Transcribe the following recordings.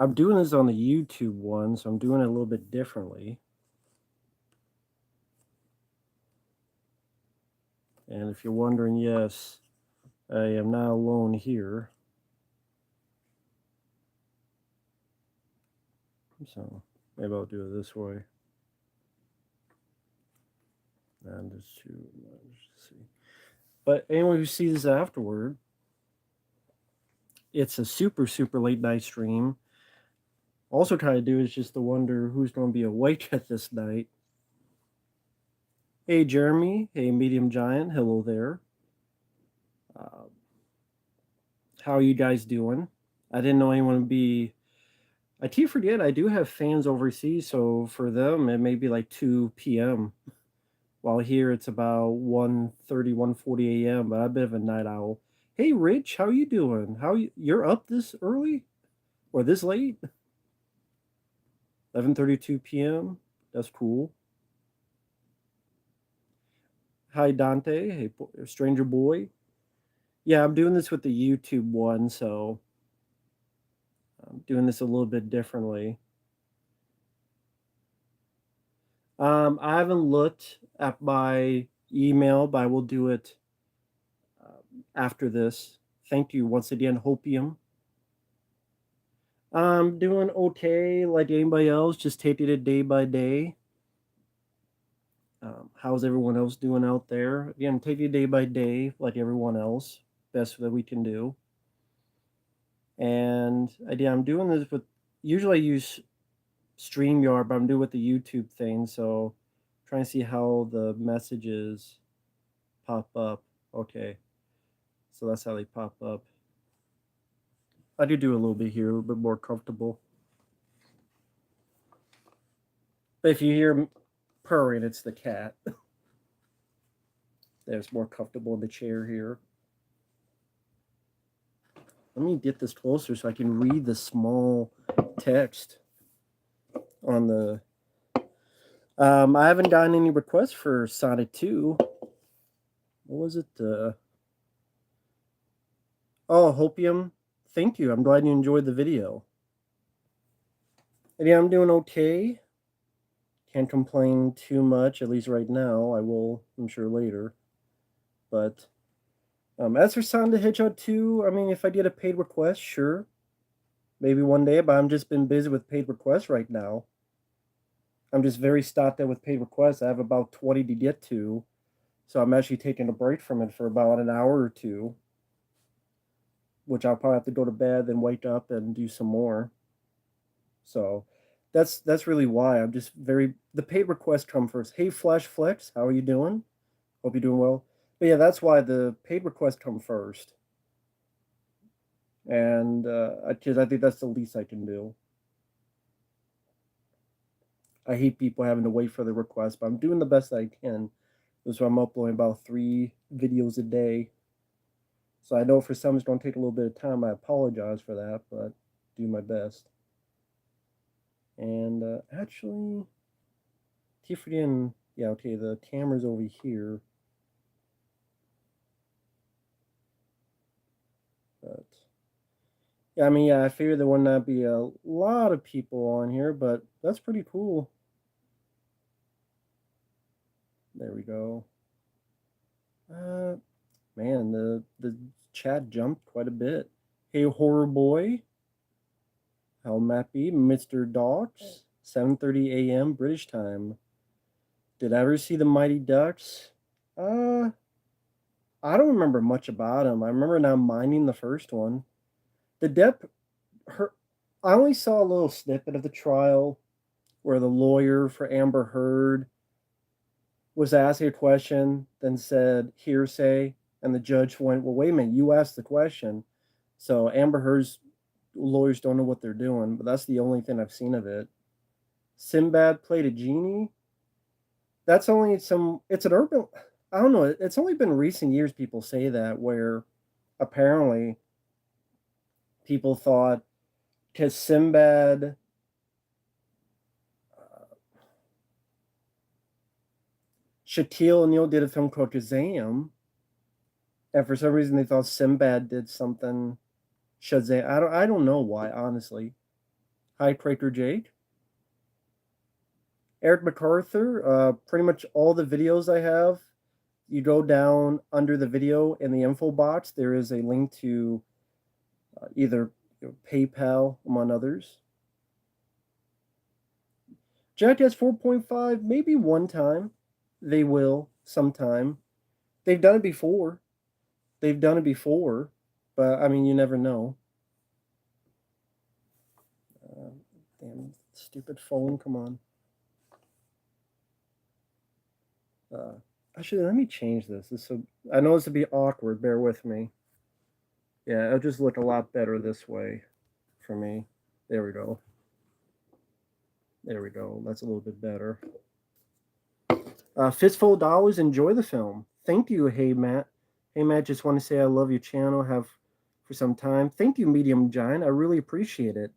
I'm doing this on the YouTube one, so I'm doing it a little bit differently. And if you're wondering, yes, I am not alone here. So maybe I'll do it this way. And just to see. But anyone who sees this afterward, it's a super, super late night stream. Also try to do is just to wonder who's going to be awake at this night. Hey, Jeremy. Hey, Medium Giant. Hello there. Uh, how are you guys doing? I didn't know anyone would be. I keep forget I do have fans overseas, so for them it may be like 2 p.m. While here it's about 1:30, 1:40 a.m. But I'm a bit of a night owl. Hey, Rich, how you doing? You're up this early or this late? 11:32 p.m. That's cool. Hi, Dante. Hey, stranger boy. Yeah, I'm doing this with the YouTube one, so I'm doing this a little bit differently. I haven't looked at my email, but I will do it after this. Thank you once again, Hopium. I'm doing okay, like anybody else, just taking it day by day. How's everyone else doing out there? Again, take it day by day, like everyone else. Best that we can do. And yeah, I'm doing this with. Usually, I use StreamYard, but I'm doing with the YouTube thing. So, trying to see how the messages pop up. Okay, so that's how they pop up. I do a little bit here, a little bit more comfortable. But if you hear purring, it's the cat. That's more comfortable in the chair here. Let me get this closer so I can read the small text on the. I haven't gotten any requests for Sonic 2. What was it? Oh, Hopium. Thank you. I'm glad you enjoyed the video. And yeah, I'm doing okay. Can't complain too much, at least right now. I will, I'm sure, later. But as for Sonic the Hedgehog 2, I mean, if I get a paid request, sure. Maybe one day, but I'm just been busy with paid requests right now. I'm just very stocked up with paid requests. I have about 20 to get to. So I'm actually taking a break from it for about an hour or two, which I'll probably have to go to bed, then wake up and do some more. So that's really why I'm just very the paid requests come first. Hey Flash Flex, how are you doing? Hope you're doing well. But yeah, that's why the paid requests come first. And because I think that's the least I can do. I hate people having to wait for the request, but I'm doing the best I can. That's why I'm uploading about 3 videos a day. So I know for some it's going to take a little bit of time. I apologize for that, but do my best. And actually, Tiffany and yeah, okay, the camera's over here. But yeah, I mean, yeah, I figured there would not be a lot of people on here, but that's pretty cool. There we go. Man, the chat jumped quite a bit. Hey, horror boy. How Mappy, Mr. Docs, 7:30 a.m. British time. Did I ever see the Mighty Ducks? I don't remember much about them. I remember now minding the first one. The Depp, her, I only saw a little snippet of the trial where the lawyer for Amber Heard was asking a question, then said hearsay, and the judge went, "Well, wait a minute, you asked the question." So Amber Heard's lawyers don't know what they're doing, but that's the only thing I've seen of it. Sinbad played a genie. That's only some. It's an urban. I don't know. It's only been recent years people say that where apparently people thought because Sinbad. Shaquille O'Neal did a film called Kazam, and for some reason they thought Sinbad did something Shazam. I don't know why, honestly. Hi, Crater Jake. Eric MacArthur. Pretty much all the videos I have, you go down under the video in the info box. There is a link to either PayPal, among others. Jackass 4.5, maybe one time. They will sometime. They've done it before. They've done it before, but I mean, you never know. Damn stupid phone, come on. Actually, let me change this. I know this would be awkward. Bear with me. Yeah, it'll just look a lot better this way for me. There we go. There we go. That's a little bit better. Fistful of Dollars. Enjoy the film. Thank you. Hey Matt. Hey Matt. Just want to say I love your channel. Have for some time. Thank you, Medium Giant. I really appreciate it.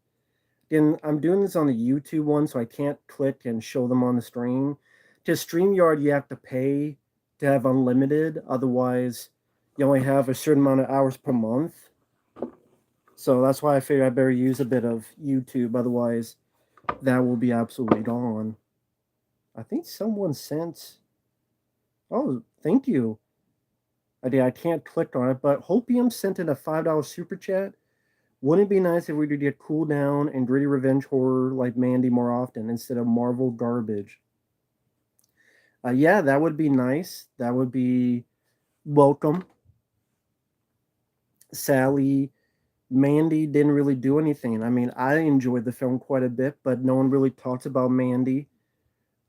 And I'm doing this on the YouTube one, so I can't click and show them on the stream. To StreamYard, you have to pay to have unlimited. Otherwise, you only have a certain amount of hours per month. So that's why I figured I better use a bit of YouTube. Otherwise, that will be absolutely gone. I think someone sent. Oh, thank you. I can't click on it, but Hopium sent in a $5 super chat. Wouldn't it be nice if we could get cool down and gritty revenge horror like Mandy more often instead of Marvel garbage? Yeah, that would be nice. That would be welcome. Sally, Mandy didn't really do anything. I mean, I enjoyed the film quite a bit, but no one really talks about Mandy.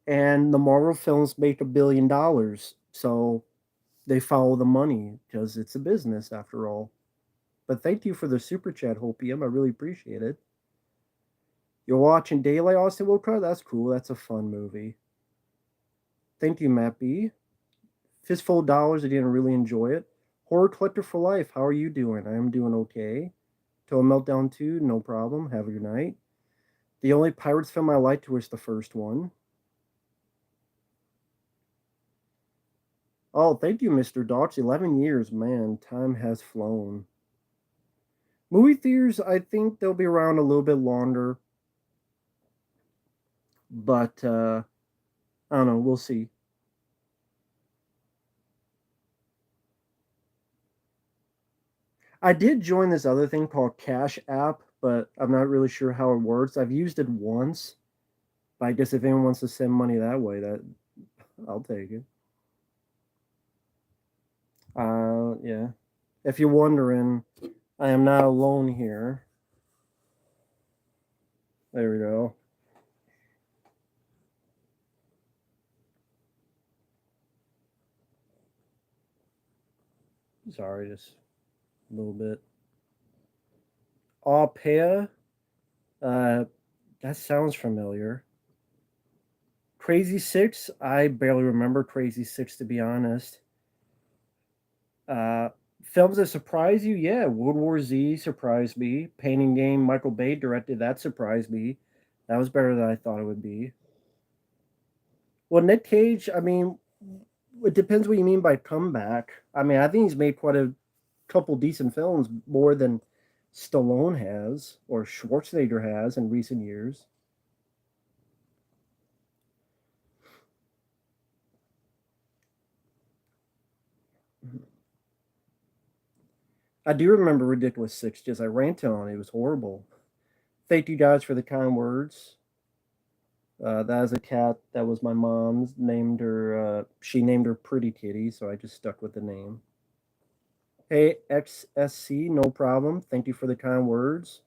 And the Marvel films make $1 billion, so they follow the money because it's a business after all. But thank you for the super chat, Hopium. I really appreciate it. You're watching Daylight, Austin Wilcott? That's cool. That's a fun movie. Thank you, Matt B. Fistful of Dollars. I didn't really enjoy it. Horror Collector for Life. How are you doing? I am doing okay. Till Meltdown 2, no problem. Have a good night. The only Pirates film I liked was the first one. Oh, thank you, Mr. Docs. 11 years, man. Time has flown. Movie theaters, I think they'll be around a little bit longer. But, I don't know. We'll see. I did join this other thing called Cash App, but I'm not really sure how it works. I've used it once, but I guess if anyone wants to send money that way, that I'll take it. Yeah. If you're wondering, I am not alone here. There we go. Sorry, just a little bit. Aupea? That sounds familiar. Crazy Six? I barely remember Crazy Six, to be honest. Films that surprise you? Yeah, World War Z surprised me. Painting Game, Michael Bay directed, that surprised me. That was better than I thought it would be. Well, Nick Cage, I mean, it depends what you mean by comeback. I mean, I think he's made quite a couple decent films, more than Stallone has or Schwarzenegger has in recent years. I do remember Ridiculous Six, just I ranted on it. It was horrible. Thank you guys for the kind words. That is a cat that was my mom's. Named her. She named her Pretty Kitty, so I just stuck with the name. Hey XSC, no problem. Thank you for the kind words.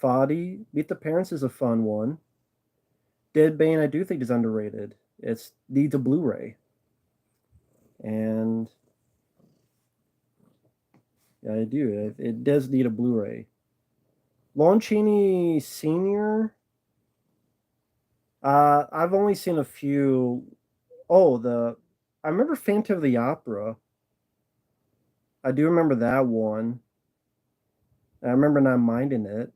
Foddy, Meet the Parents is a fun one. Dead Bane, I do think is underrated. It's needs a Blu-ray, and yeah, I do. It does need a Blu-ray. Lon Chaney Senior. I've only seen a few. Oh, I remember Phantom of the Opera. I do remember that one. I remember not minding it.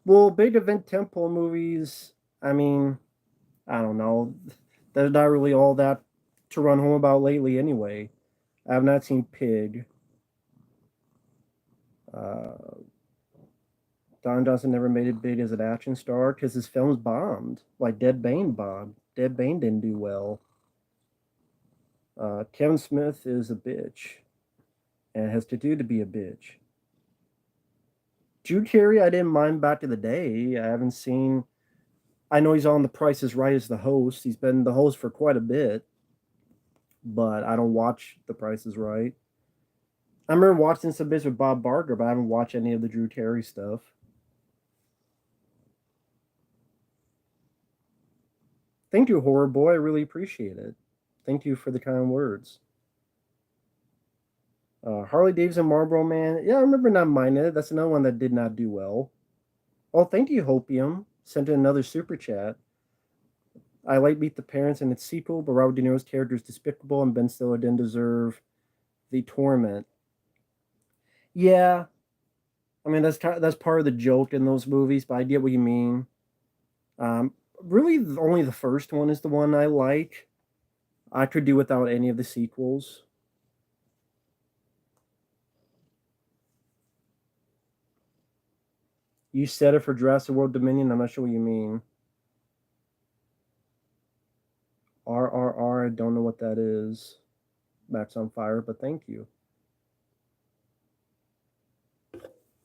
Well, big event tempo movies. I mean, I don't know. There's not really all that to run home about lately, anyway. I have not seen Pig. Uh, Don Johnson never made it big as an action star because his films bombed. Like Dead Bane bombed. Dead Bane didn't do well. Kevin Smith is a bitch and has to do to be a bitch. Drew Carey, I didn't mind back to the day. I haven't seen. I know he's on The Price is Right as the host. He's been the host for quite a bit, but I don't watch The Price is Right. I remember watching some bits with Bob Barker, but I haven't watched any of the Drew Carey stuff. Thank you, Horror Boy. I really appreciate it. Thank you for the kind words. Harley Davidson Marlboro Man. Yeah, I remember not minding it. That's another one that did not do well. Oh, thank you, Hopium. Sent in another super chat. I like Meet the Parents and its sequel, but Robert De Niro's character is despicable and Ben Stiller didn't deserve the torment. Yeah, I mean that's part of the joke in those movies, but I get what you mean. Really, only the first one is the one I like. I could do without any of the sequels. You said it for Jurassic World Dominion. I'm not sure what you mean. RRR. I don't know what that is. Max on Fire, but thank you.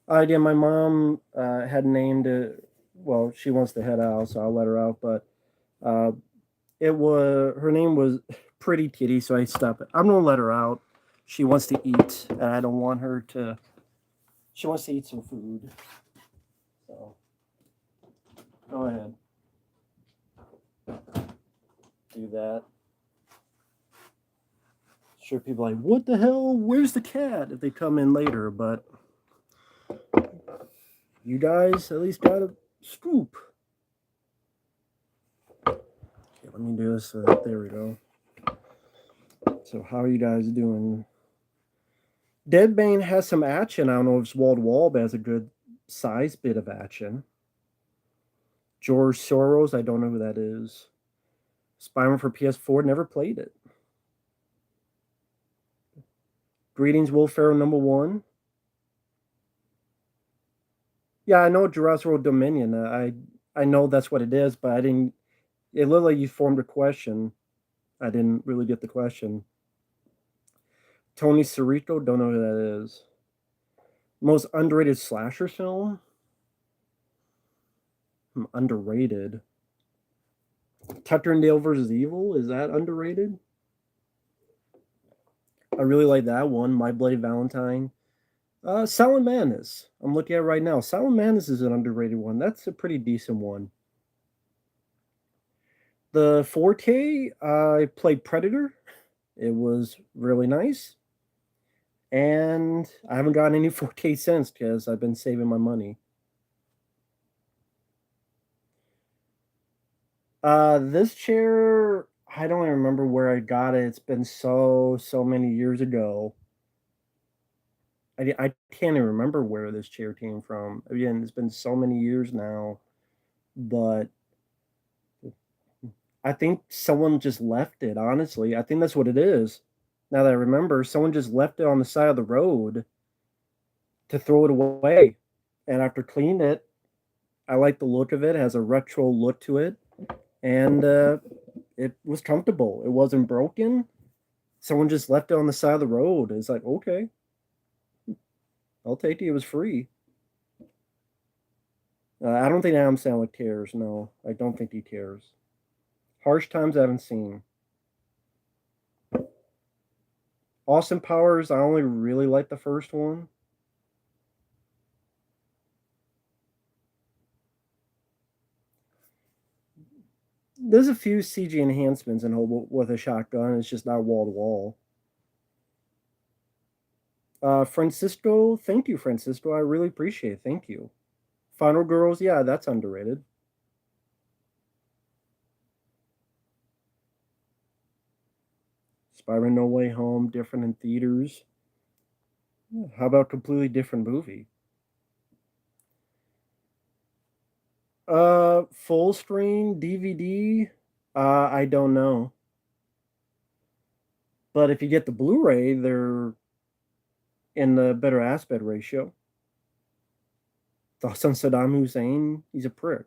Yeah, my mom had named it. Well, she wants to head out, so I'll let her out. But uh, it was her name was Pretty Kitty, so I stopped it. I'm gonna let her out. She wants to eat, and I don't want her to. She wants to eat some food. So go ahead, do that. Sure, people are like, what the hell? Where's the cat? If they come in later, but you guys at least got a scoop. Okay, let me do this. There we go. So, how are you guys doing? Deadbane has some action. I don't know if it's wall to wall, but has a good size bit of action. George Soros, I don't know who that is. Spider-Man for PS4, never played it. Greetings, Will Ferrell #1. Yeah, I know Jurassic World Dominion. I know that's what it is, but I didn't. It looked like you formed a question. I didn't really get the question. Tony Sirico, don't know who that is. Most underrated slasher film? Underrated. Tucker and Dale versus Evil, is that underrated? I really like that one. My Bloody Valentine. Silent Madness. I'm looking at it right now. Silent Madness is an underrated one. That's a pretty decent one. The 4K, I played Predator. It was really nice. And I haven't gotten any 4K since because I've been saving my money. This chair, I don't even remember where I got it. It's been so many years ago. I can't even remember where this chair came from. Again, it's been so many years now, but I think someone just left it, honestly. I think that's what it is. Now that I remember, someone just left it on the side of the road to throw it away. And after cleaning it, I like the look of it. It has a retro look to it. And it was comfortable. It wasn't broken. Someone just left it on the side of the road. It's like, okay, I'll take it. It was free. I don't think Adam Sandler cares. No, I don't think he cares. Harsh Times I haven't seen. Austin Powers, I only really like the first one. There's a few CG enhancements in Hobo with a shotgun. It's just not wall to wall. Francisco, thank you, Francisco. I really appreciate it. Thank you. Final Girls, yeah, that's underrated. Spider-Man No Way Home, different in theaters. How about completely different movie? Full screen DVD. I don't know, but if you get the Blu-ray, they're in the better aspect ratio. Thoughts on Saddam Hussein? He's a prick.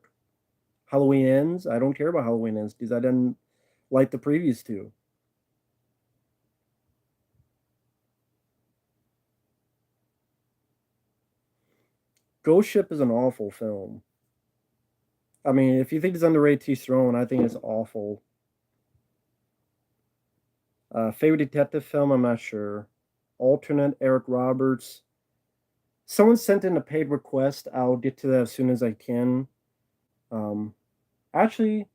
Halloween Ends? I don't care about Halloween Ends because I didn't like the previous two. Ghost Ship is an awful film. I mean, if you think it's underrated, he's thrown. I think it's awful. Favorite detective film? I'm not sure. Alternate Eric Roberts. Someone sent in a paid request. I'll get to that as soon as I can. Um, actually,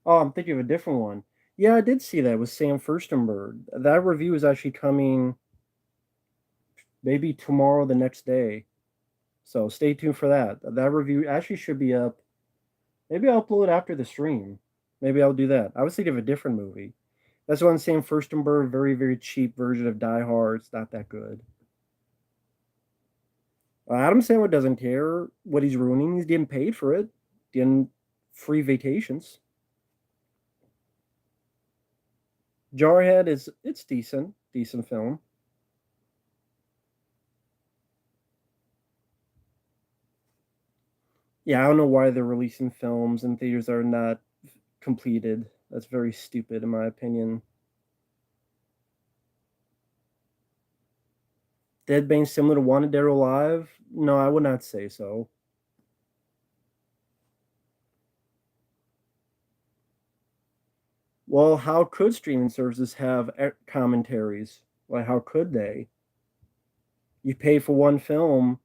oh, I'm thinking of a different one. Yeah, I did see that with Sam Furstenberg. That review is actually coming maybe tomorrow, the next day. So stay tuned for that. That review actually should be up. Maybe I'll upload it after the stream. Maybe I'll do that. I was thinking of a different movie. That's what I'm saying. Furstenberg, very, very cheap version of Die Hard. It's not that good. Adam Sandler doesn't care what he's ruining. He's getting paid for it. Getting free vacations. Jarhead is it's decent film. Yeah, I don't know why they're releasing films in theaters that are not completed. That's very stupid, in my opinion. Dead Bane similar to Wanted Dead or Alive? No, I would not say so. Well, how could streaming services have commentaries? Like, how could they? You pay for one film,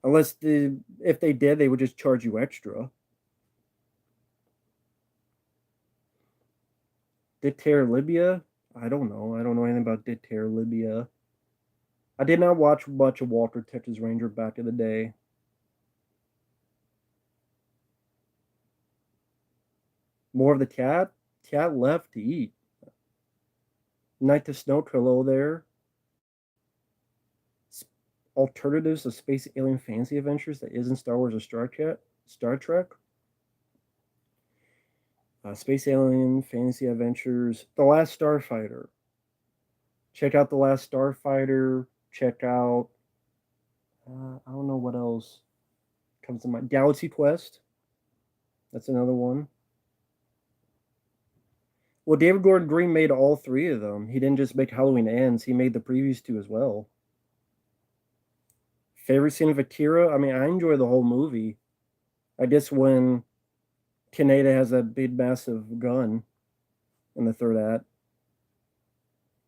if they did, they would just charge you extra. Did Terror Libya? I don't know. I don't know anything about Did Terror Libya. I did not watch much of Walker Texas Ranger back in the day. More of the cat. Cat left to eat. Night to Snow Trilo there. Alternatives to space alien fantasy adventures that isn't Star Wars or Star Trek. Space alien fantasy adventures. The Last Starfighter. Check out The Last Starfighter. Check out. I don't know what else comes to mind. Galaxy Quest. That's another one. Well, David Gordon Green made all three of them. He didn't just make Halloween Ends, he made the previous two as well. Favorite scene of Akira? I mean, I enjoy the whole movie. I guess when Kaneda has that big, massive gun in the third act.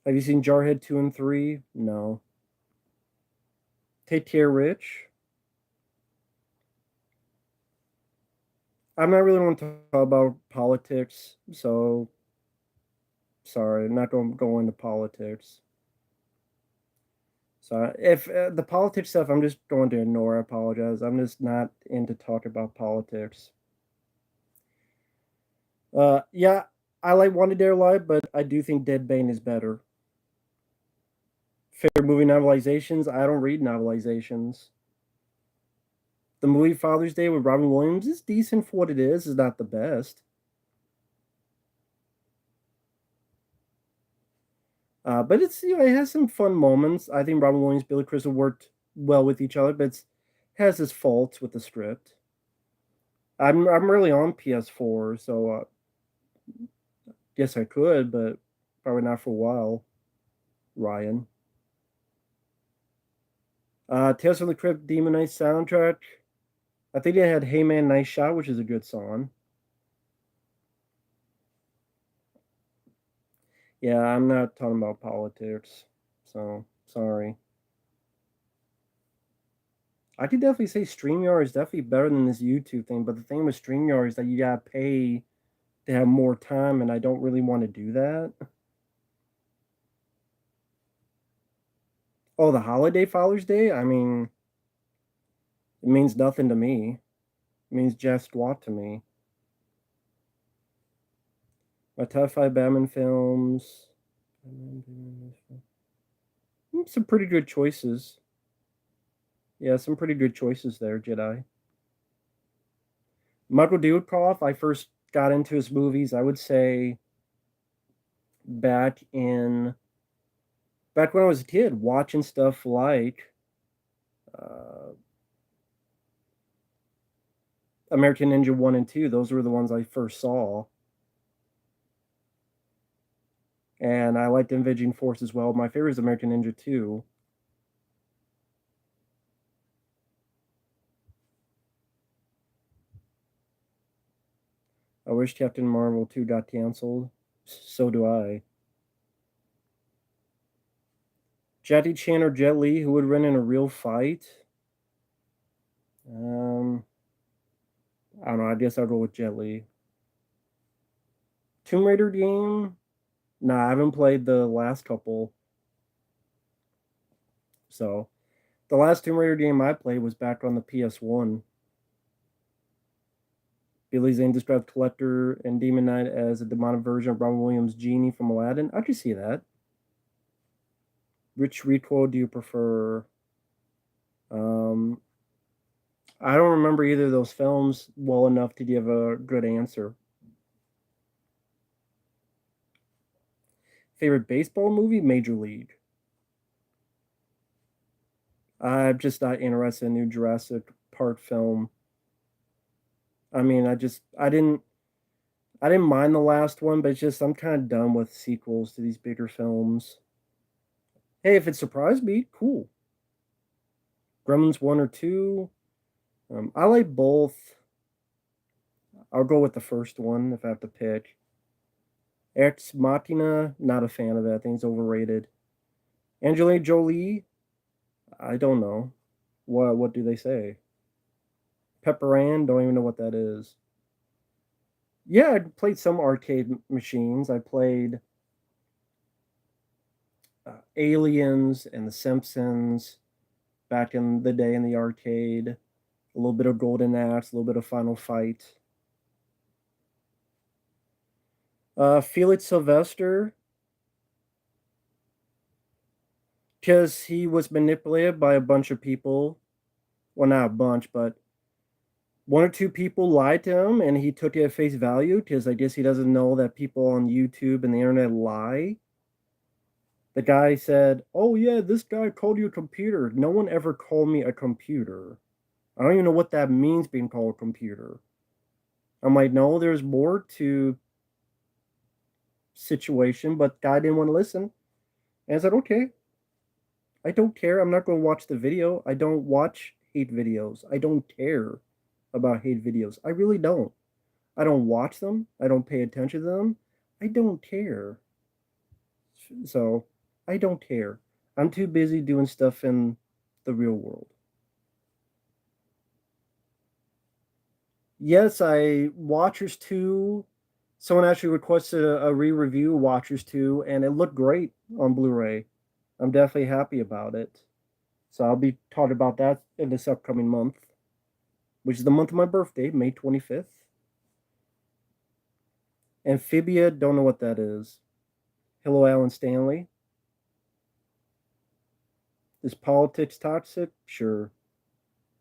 Have you seen Jarhead 2 and 3? No. Take Care Rich? I'm not really want to talk about politics, so sorry, I'm not going to go into politics. So if the politics stuff, I'm just going to ignore. I apologize. I'm just not into talk about politics. Yeah, I like Wanted Dead Alive, but I do think Dead Bane is better. Favorite movie novelizations? I don't read novelizations. The movie Father's Day with Robin Williams is decent for what it is. It's not the best. But it has some fun moments. I think Robin Williams, Billy Crystal worked well with each other, but it has its faults with the script. I'm really on PS4, so guess I could, but probably not for a while. Ryan. Tales from the Crypt Demon Knight soundtrack. I think they had Hey Man Nice Shot, which is a good song. Yeah, I'm not talking about politics, so sorry. I could definitely say StreamYard is definitely better than this YouTube thing, but the thing with StreamYard is that you gotta pay to have more time, and I don't really want to do that. Oh, the holiday Father's Day? I mean, it means nothing to me. It means just squat to me. My top five Batman films. Some pretty good choices. Yeah, some pretty good choices there, Jedi. Michael Dudikoff, I first got into his movies, I would say back in Back when I was a kid, watching stuff like uh, American Ninja 1 and 2, those were the ones I first saw. And I liked Avenging Force as well. My favorite is American Ninja 2. I wish Captain Marvel 2 got canceled. So do I. Jackie Chan or Jet Li, who would win in a real fight? I don't know. I guess I'll go with Jet Li. Tomb Raider game? Nah, I haven't played the last couple. So, the last Tomb Raider game I played was back on the PS1. Billy Zane described Collector and Demon Knight as a demonic version of Robin Williams' Genie from Aladdin. I could see that. Which recoil do you prefer? I don't remember either of those films well enough to give a good answer. Favorite baseball movie? Major League. I'm just not interested in new Jurassic Park film. I mean, I didn't mind the last one, but it's just I'm kind of done with sequels to these bigger films. Hey, if it surprised me, cool. Gremlins 1 or 2. I like both. I'll go with the first one if I have to pick. Ex Machina, not a fan of that. I think it's overrated. Angelina Jolie, I don't know. What do they say? Pepper Ann, don't even know what that is. Yeah, I played some arcade machines. I played Aliens and The Simpsons back in the day in the arcade. A little bit of Golden Axe, a little bit of Final Fight. Felix Sylvester, because he was manipulated by a bunch of people. Well, not a bunch, but one or two people lied to him, and he took it at face value because I guess he doesn't know that people on YouTube and the internet lie. The guy said, "Oh, yeah, this guy called you a computer." No one ever called me a computer. I don't even know what that means, being called a computer. I'm like, no, there's more to situation, but guy didn't want to listen. And I said, okay, I don't care. I'm not going to watch the video. I don't watch hate videos. I don't care about hate videos. I really don't. I don't watch them. I don't pay attention to them. I don't care. So I don't care. I'm too busy doing stuff in the real world. Yes, I Watchers 2. Someone actually requested a re-review Watchers 2, and it looked great on Blu-ray. I'm definitely happy about it. So I'll be talking about that in this upcoming month, which is the month of my birthday, May 25th. Amphibia, don't know what that is. Hello, Alan Stanley. Is politics toxic? Sure.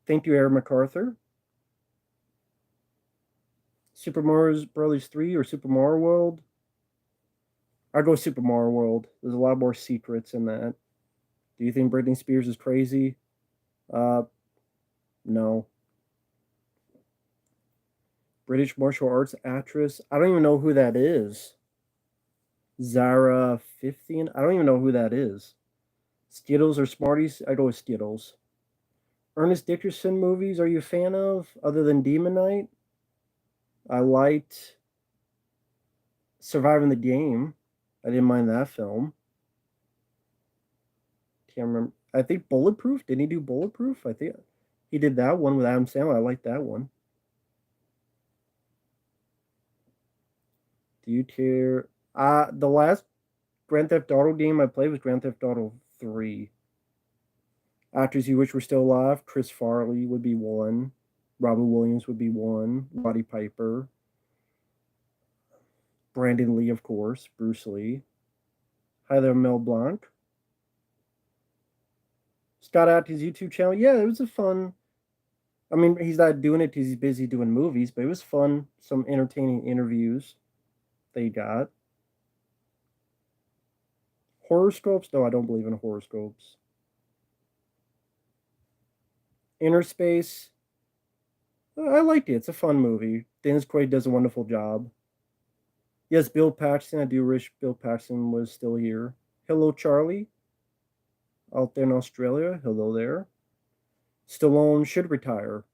Thank you, Aaron MacArthur. Super Mario Brothers 3 or Super Mario World? I'll go Super Mario World. There's a lot more secrets in that. Do you think Britney Spears is crazy? Uh, no. British martial arts actress? I don't even know who that is. Zara 15? I don't even know who that is. Skittles or Smarties? I go with Skittles. Ernest Dickerson movies, are you a fan of, other than Demon Knight? I liked Surviving the Game. I didn't mind that film. Can't remember. I think Bulletproof. Didn't he do Bulletproof? I think he did that one with Adam Sandler. I like that one. Do you care? The last Grand Theft Auto game I played was Grand Theft Auto 3. Actors you wish were still alive: Chris Farley would be one. Robin Williams would be one. Roddy Piper. Brandon Lee, of course. Bruce Lee. Hi there, Mel Blanc. Scott Atkins' YouTube channel. Yeah, it was a fun. I mean, he's not doing it because he's busy doing movies, but it was fun. Some entertaining interviews they got. Horoscopes? No, I don't believe in horoscopes. Inner Space? I liked it. It's a fun movie. Dennis Quaid does a wonderful job. Yes, Bill Paxton. I do wish Bill Paxton was still here. Hello, Charlie, out there in Australia. Hello there. Stallone should retire.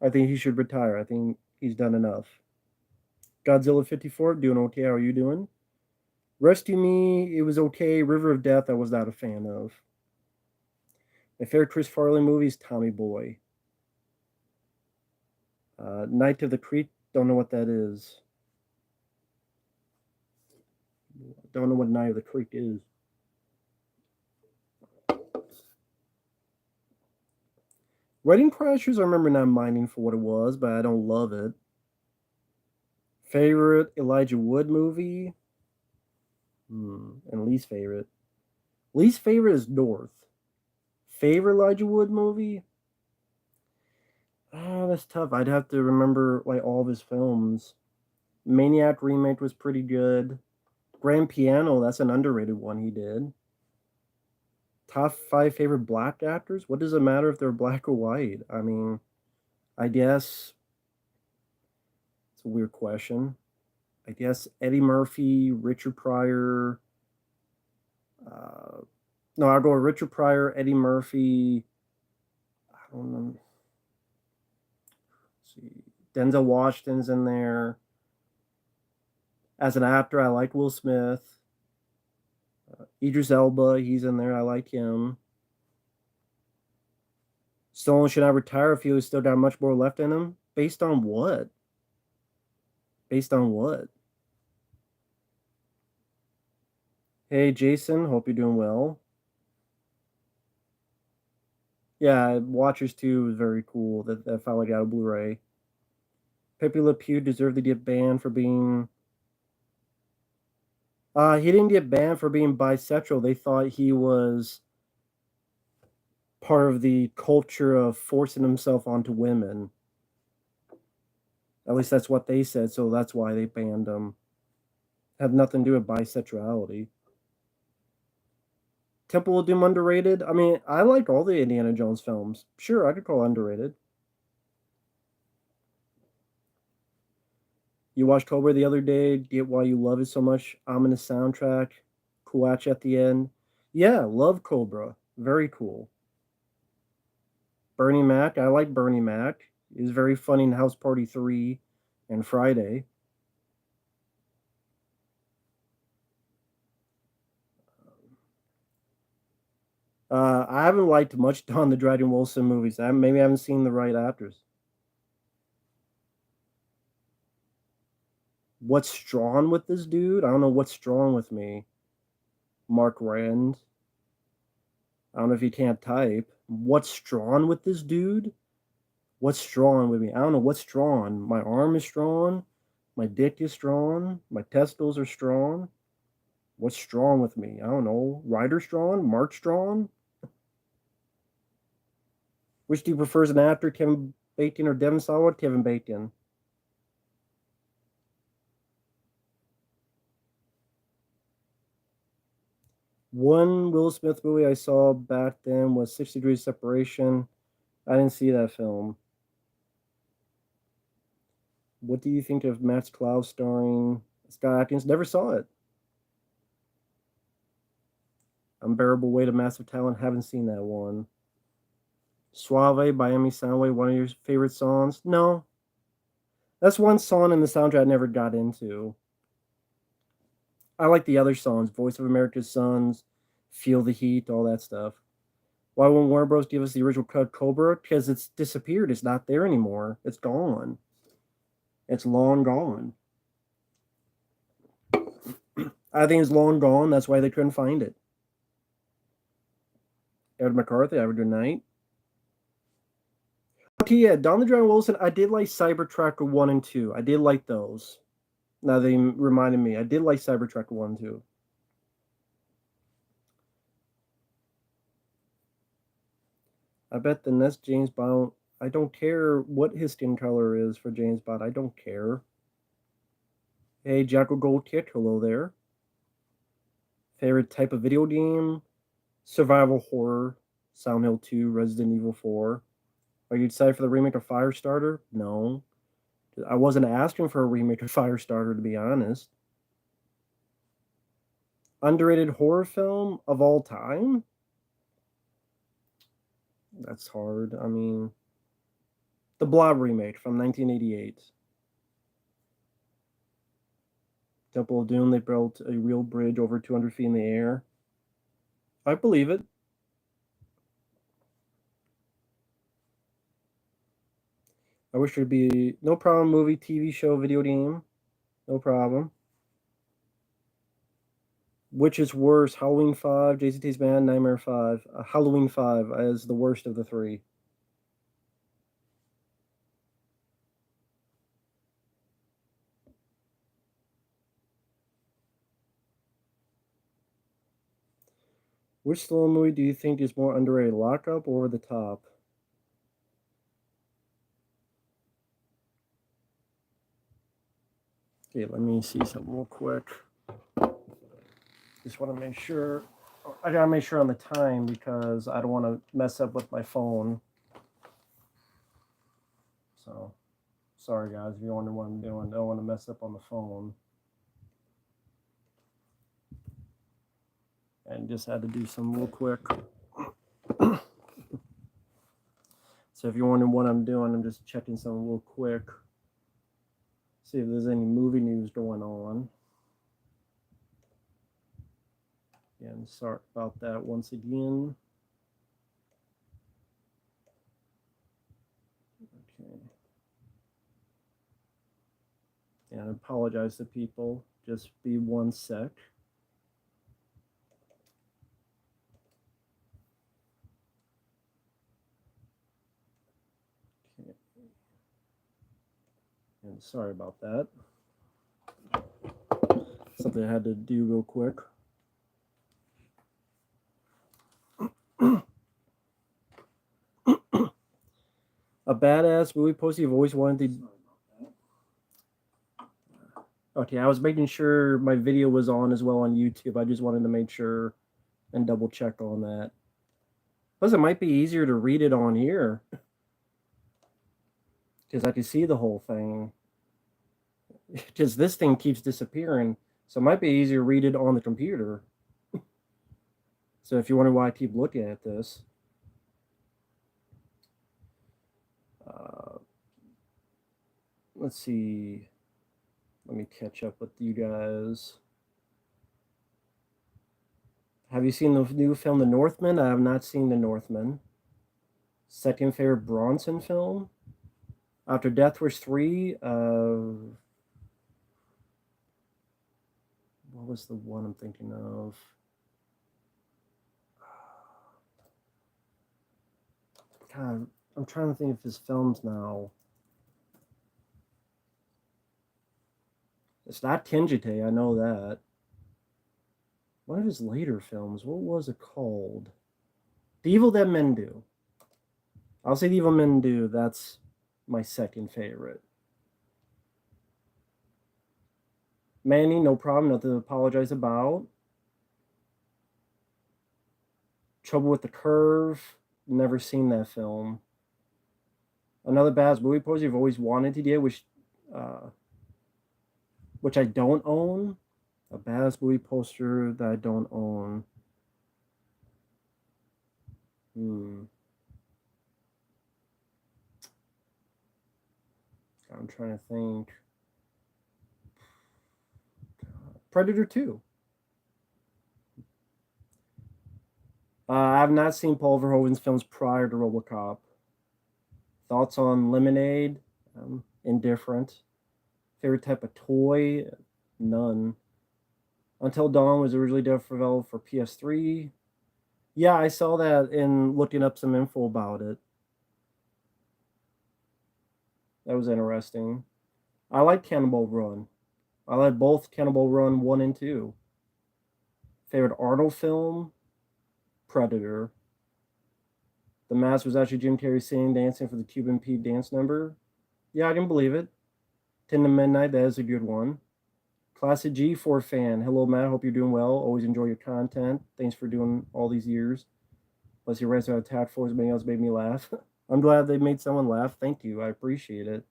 I think he should retire. I think he's done enough. Godzilla 54, doing okay. How are you doing? Rescue Me, it was okay. River of Death, I was not a fan of. My favorite Chris Farley movie is Tommy Boy. Night of the Creek, don't know what that is. Don't know what Night of the Creek is. Wedding Crashers, I remember not minding for what it was, but I don't love it. Favorite Elijah Wood movie? And least favorite? Least favorite is North. Favorite Elijah Wood movie? Oh, that's tough. I'd have to remember like all of his films. Maniac remake was pretty good. Grand Piano, that's an underrated one he did. Top 5 favorite black actors? What does it matter if they're black or white? I mean, I guess it's a weird question. I guess Eddie Murphy, Richard Pryor. No, I'll go with Richard Pryor, Eddie Murphy. I don't know. Let's see, Denzel Washington's in there. As an actor, I like Will Smith. Idris Elba, he's in there. I like him. Stallone should not retire if he was still got much more left in him. Based on what? Based on what? Hey, Jason, hope you're doing well. Yeah, Watchers 2 was very cool. That finally got a Blu-ray. Pepe Le Pew deserved to get banned for being. He didn't get banned for being bisexual. They thought he was part of the culture of forcing himself onto women. At least that's what they said, so that's why they banned him. Had nothing to do with bisexuality. Temple of Doom underrated? I mean, I like all the Indiana Jones films. Sure, I could call underrated. You watched Cobra the other day, get why you love it so much. Ominous soundtrack, Kuach at the end. Yeah, love Cobra. Very cool. Bernie Mac, I like Bernie Mac. He's very funny in House Party 3 and Friday. I haven't liked much Don the Dragon Wilson movies. Maybe I haven't seen the right actors. What's strong with this dude? I don't know what's strong with me. Mark Rand. I don't know if you can't type. What's strong with this dude? What's strong with me? I don't know what's strong. My arm is strong. My dick is strong. My testicles are strong. What's strong with me? I don't know. Ryder strong? Mark strong? Which do you prefer as an actor, Kevin Bacon or Devin Sawa? Kevin Bacon. One Will Smith movie I saw back then was 6 Degrees Separation. I didn't see that film. What do you think of Matt's Cloud starring Scott Atkins? Never saw it. Unbearable Weight of Massive Talent. Haven't seen that one. Suave by Amy Soundwave. One of your favorite songs? No. That's one song in the soundtrack I never got into. I like the other songs. Voice of America's Sons, Feel the Heat, all that stuff. Why won't Warner Bros. Give us the original cut Cobra? Because it's disappeared. It's not there anymore. It's gone. It's long gone. I think it's long gone. That's why they couldn't find it. Edward McCarthy, have a good night. Okay, yeah, Don the Dragon Wilson. I did like Cybertrucker 1 and 2. I did like those. Now they reminded me. I did like Cybertrucker 1 and 2. I bet the next James Bond. I don't care what his skin color is for James Bond. I don't care. Hey, Jackal Gold Kick. Hello there. Favorite type of video game? Survival horror. Silent Hill 2, Resident Evil 4. Are you excited for the remake of Firestarter? No. I wasn't asking for a remake of Firestarter, to be honest. Underrated horror film of all time? That's hard. I mean, the Blob remake from 1988. Temple of Doom, they built a real bridge over 200 feet in the air. I believe it. I wish there'd be no problem movie, TV show, video game. No problem. Which is worse, Halloween 5, JCT's Band, Nightmare 5? Halloween 5 is the worst of the three. Which Stallone movie do you think is more underrated, Lock Up or Over the Top? Okay, let me see something real quick. Just want to make sure. I gotta make sure on the time because I don't want to mess up with my phone. So, sorry guys, if you're wondering what I'm doing, I don't want to mess up on the phone. And just had to do some real quick. So if you're wondering what I'm doing, I'm just checking something real quick. See if there's any movie news going on. And sorry about that once again. Okay. And I apologize to people. Just be 1 sec. Okay. And sorry about that. Something I had to do real quick. A badass movie poster you've always wanted to. Okay, I was making sure my video was on as well on YouTube. I just wanted to make sure and double check on that. Plus, it might be easier to read it on here because I can see the whole thing. Because this thing keeps disappearing, so it might be easier to read it on the computer. So if you wonder why I keep looking at this. Let's see. Let me catch up with you guys. Have you seen the new film, The Northman? I have not seen The Northman. Second favorite Bronson film? After Death Wish 3, what was the one I'm thinking of? God, I'm trying to think of his films now. It's not Kinjite, I know that. One of his later films, what was it called? The Evil That Men Do. I'll say The Evil Men Do, that's my second favorite. Manny, no problem, nothing to apologize about. Trouble with the Curve, never seen that film. Another bad movie poster you've always wanted to get, which I don't own. A badass movie poster that I don't own. I'm trying to think. Predator 2. I have not seen Paul Verhoeven's films prior to RoboCop. Thoughts on Lemonade? Indifferent. Favorite type of toy? None. Until Dawn was originally developed for PS3. Yeah, I saw that in looking up some info about it. That was interesting. I like Cannonball Run. I like both Cannonball Run 1 and 2. Favorite Arnold film? Predator. The Mask was actually Jim Carrey singing, dancing for the Cuban Pete dance number. Yeah, I can believe it. 10 to Midnight, that is a good one. Classic G4 fan. Hello, Matt. Hope you're doing well. Always enjoy your content. Thanks for doing all these years. Plus, your rest on Attack Force, many else made me laugh. I'm glad they made someone laugh. Thank you. I appreciate it.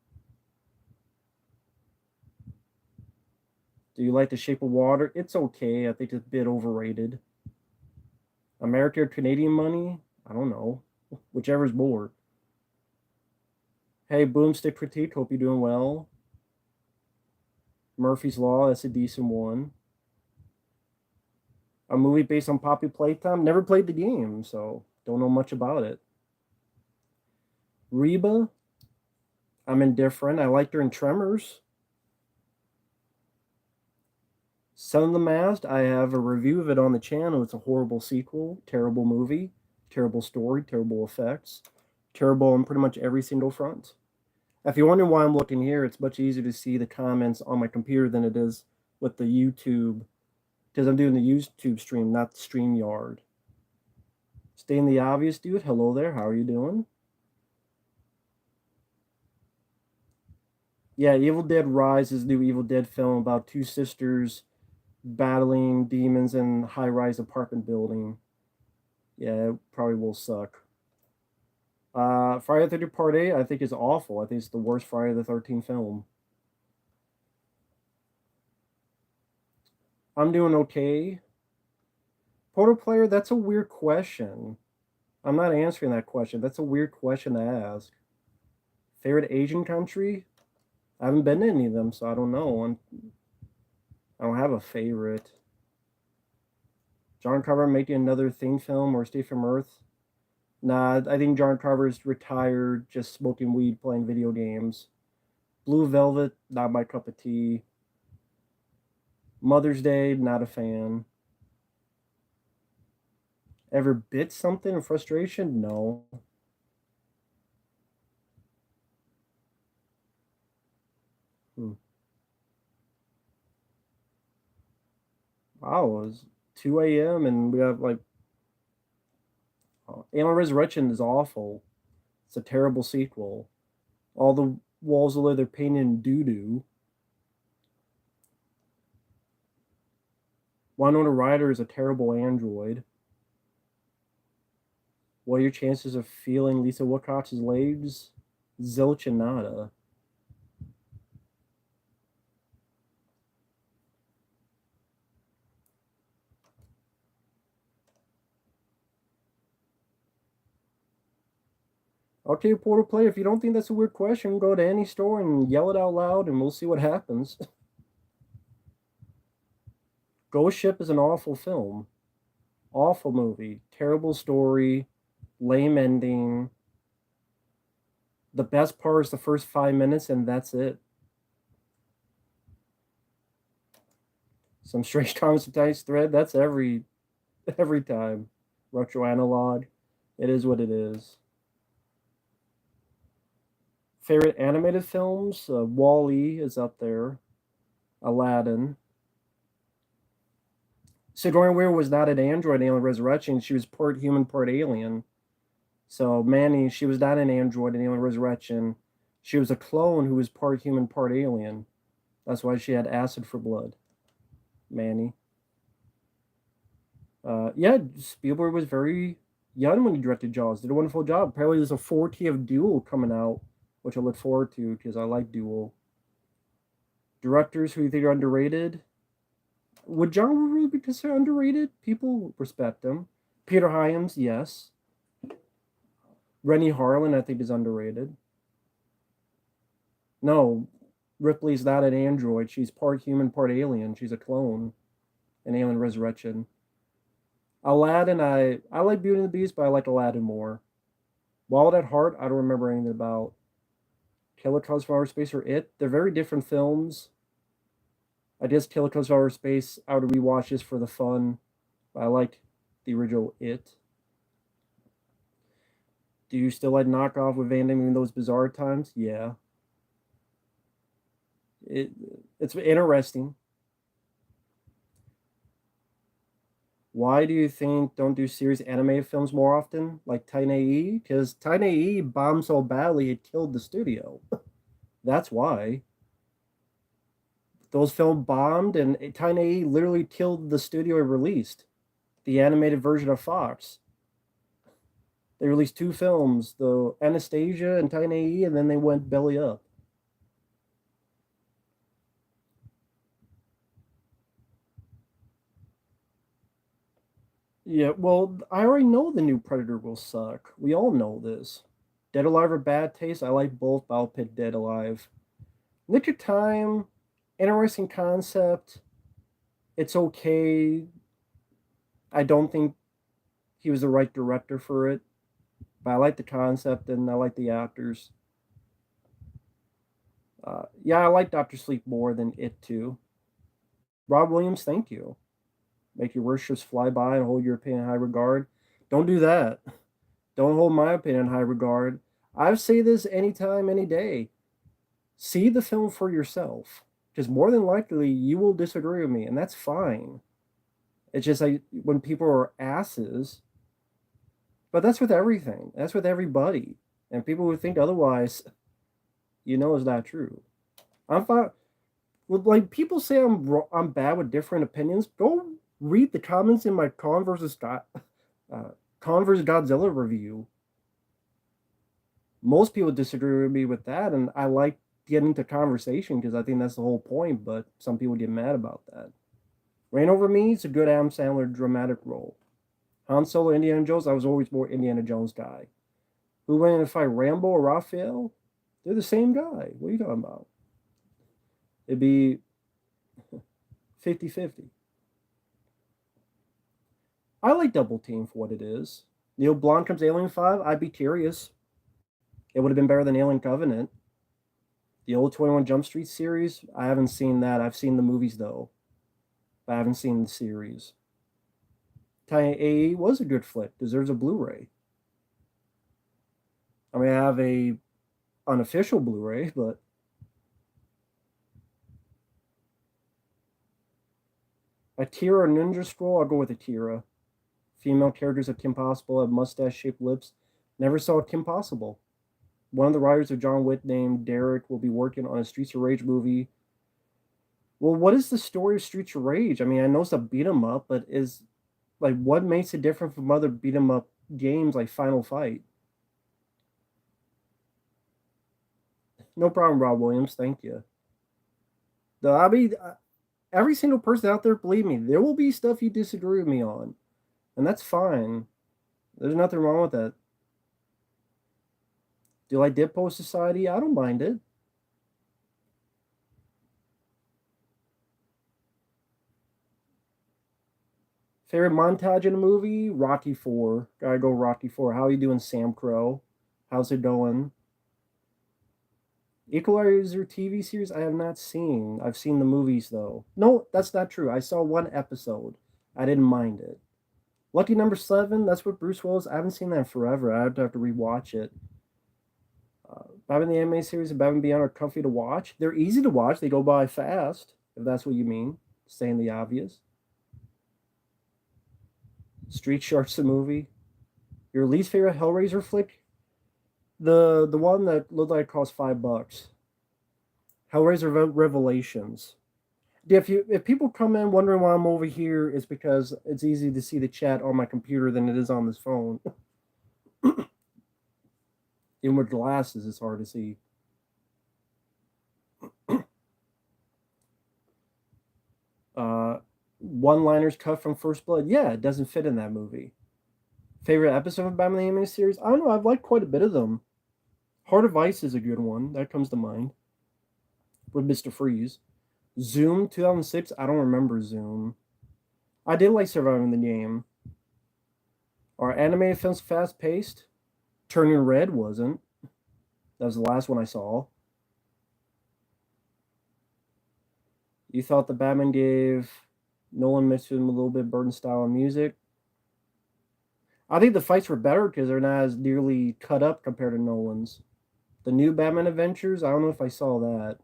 Do you like The Shape of Water? It's okay. I think it's a bit overrated. American or Canadian money? I don't know. Whichever's more. Hey, Boomstick Critique. Hope you're doing well. Murphy's Law. That's a decent one. A movie based on Poppy Playtime? Never played the game, so don't know much about it. Reba? I'm indifferent. I liked her in Tremors. Son of the Mast, I have a review of it on the channel. It's a horrible sequel, terrible movie, terrible story, terrible effects, terrible on pretty much every single front. If you're wondering why I'm looking here, it's much easier to see the comments on my computer than it is with the YouTube, because I'm doing the YouTube stream, not the StreamYard. Stating the obvious, dude. Hello there. How are you doing? Yeah, Evil Dead Rise is a new Evil Dead film about two sisters battling demons in high-rise apartment building. Yeah, it probably will suck. Friday the 13th Part 8, I think is awful. I think it's the worst Friday the 13th film. I'm doing okay. Portal player, that's a weird question. I'm not answering that question. That's a weird question to ask. Favorite Asian country? I haven't been to any of them, so I don't know. I don't have a favorite. John Carver making another Thing film or Stay from Earth? Nah, I think John Carver's retired, just smoking weed, playing video games. Blue Velvet, not my cup of tea. Mother's Day, not a fan. Ever bit something in frustration? No. Wow, it was 2 a.m. and we have like Alien Resurrection is awful. It's a terrible sequel. All the walls of leather painted in doo-doo. Winona Ryder is a terrible android. What are your chances of feeling Lisa Wilcox's legs? Zilch and nada. Okay, Portal Play, if you don't think that's a weird question, go to any store and yell it out loud and we'll see what happens. Ghost Ship is an awful film. Awful movie. Terrible story. Lame ending. The best part is the first 5 minutes and that's it. Some strange comments and dice thread. That's every time. Retro analog. It is what it is. Favorite animated films? Wall-E is up there. Aladdin. Sigourney Weaver was not an android in Alien Resurrection. She was part human, part alien. So Manny, she was not an android in Alien Resurrection. She was a clone who was part human, part alien. That's why she had acid for blood. Manny. Yeah, Spielberg was very young when he directed Jaws. Did a wonderful job. Apparently, there's a 4K of Duel coming out, which I look forward to because I like Duel. Directors who you think are underrated? Would John really be considered underrated? People respect him. Peter Hyams, yes. Rennie Harlan, I think, is underrated. No, Ripley's not an android. She's part human, part alien. She's a clone in Alien Resurrection. Aladdin, I like Beauty and the Beast, but I like Aladdin more. Wild at Heart, I don't remember anything about. Killer Clowns from Outer Space or It. They're very different films. I guess Killer Clowns from Outer Space, I would rewatch this for the fun. But I liked the original It. Do you still like knockoff with Van Damme in those bizarre times? Yeah. It's interesting. Why do you think don't do serious animated films more often, like Titan AE? Because Titan AE bombed so badly it killed the studio. That's why. Those films bombed, and Tiny literally killed the studio it released, the animated version of Fox. They released two films, the Anastasia and Tiny, and then they went belly up. Yeah, well, I already know the new Predator will suck. We all know this. Dead Alive or Bad Taste, I like both, but I'll pick Dead Alive. Nick of Time, interesting concept. It's okay. I don't think he was the right director for it, but I like the concept and I like the actors. Yeah, I like Doctor Sleep more than It too. Rob Williams, thank you. Make your worships fly by and hold your opinion in high regard. Don't do that. Don't hold my opinion in high regard. I say this anytime, any day. See the film for yourself, because more than likely you will disagree with me, and that's fine. It's just like when people are asses, but that's with everything. That's with everybody, and people who think otherwise, is not true. I'm fine. With like people say I'm bad with different opinions. Go read the comments in my uh, Con versus Godzilla review. Most people disagree with me with that, and I like getting into conversation because I think that's the whole point. But some people get mad about that. Reign Over Me is a good Adam Sandler dramatic role. Han Solo, Indiana Jones. I was always more Indiana Jones guy. Who went in to fight Rambo or Raphael? They're the same guy. What are you talking about? It'd be 50-50. I like Double Team for what it is. Neil Blomkamp's Alien 5, I'd be curious. It would have been better than Alien Covenant. The old 21 Jump Street series, I haven't seen that. I've seen the movies though, but I haven't seen the series. Tiny AE was a good flick. Deserves a Blu-ray. I mean, I have a unofficial Blu-ray, but Akira Ninja Scroll, I'll go with Akira. Female characters of Kim Possible have mustache-shaped lips. Never saw Kim Possible. One of the writers of John Wick named Derek will be working on a Streets of Rage movie. Well, what is the story of Streets of Rage? I mean, I know it's a beat 'em up, but is like what makes it different from other beat 'em up games like Final Fight? No problem, Rob Williams. Thank you. I mean, every single person out there, believe me, there will be stuff you disagree with me on, and that's fine. There's nothing wrong with that. Do you like Dippo Society? I don't mind it. Favorite montage in a movie? Rocky 4. Gotta go Rocky 4. How you doing, Sam Crow? How's it going? Equalizer TV series I have not seen. I've seen the movies though. No, that's not true. I saw one episode. I didn't mind it. Lucky Number 7, that's what Bruce Willis. I haven't seen that in forever. I have to rewatch it. Batman the Anime series and Batman Beyond are comfy to watch. They're easy to watch. They go by fast, if that's what you mean. Saying the obvious. Street Sharks the movie. Your least favorite Hellraiser flick? The one that looked like it cost $5. Hellraiser Revelations. Yeah, if people come in wondering why I'm over here, it's because it's easy to see the chat on my computer than it is on this phone. Even with glasses, it's hard to see. One-liners cut from First Blood. Yeah, it doesn't fit in that movie. Favorite episode of Batman the Animated Series? I don't know. I've liked quite a bit of them. Heart of Ice is a good one. That comes to mind. With Mr. Freeze. Zoom 2006. I don't remember Zoom. I did like Surviving the Game. Are animated films fast paced? Turning Red wasn't. That was the last one I saw. You thought the Batman gave Nolan mixed with him a little bit Burton style and music? I think the fights were better because they're not as nearly cut up compared to Nolan's. The new Batman Adventures, I don't know if I saw that.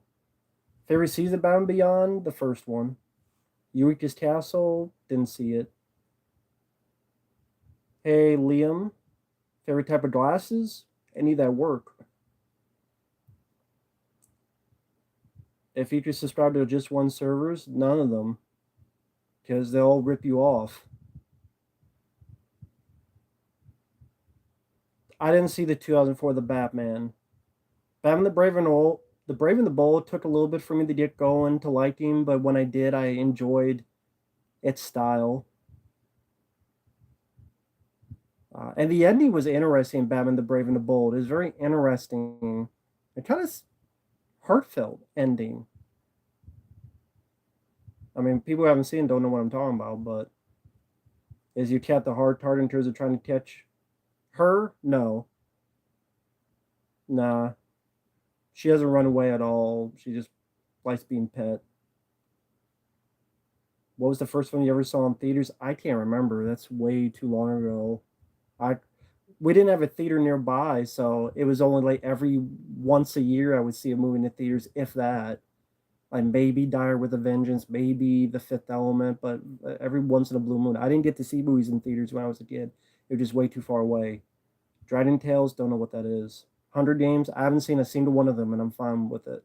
Favorite season of Batman Beyond? The first one. Eureka's Castle, didn't see it. Hey, Liam, favorite type of glasses? Any that work. If you could subscribe to just one servers, none of them, because they'll rip you off. I didn't see the 2004 The Batman. Batman the Brave and the Bold took a little bit for me to get going to liking, but when I did, I enjoyed its style. And the ending was interesting. Batman the Brave and the Bold is very interesting. It kind of heartfelt ending. I mean, people who haven't seen it don't know what I'm talking about, but is your cat the hard tart in terms of trying to catch her? No. Nah. She doesn't run away at all. She just likes being pet. What was the first film you ever saw in theaters? I can't remember. That's way too long ago. I we didn't have a theater nearby, so it was only like every once a year I would see a movie in the theaters, if that. Like maybe Die with a Vengeance, maybe The Fifth Element, but every once in a blue moon. I didn't get to see movies in theaters when I was a kid. It was just way too far away. Dragon Tales, don't know what that is. Hunger Games, I haven't seen a single one of them, and I'm fine with it.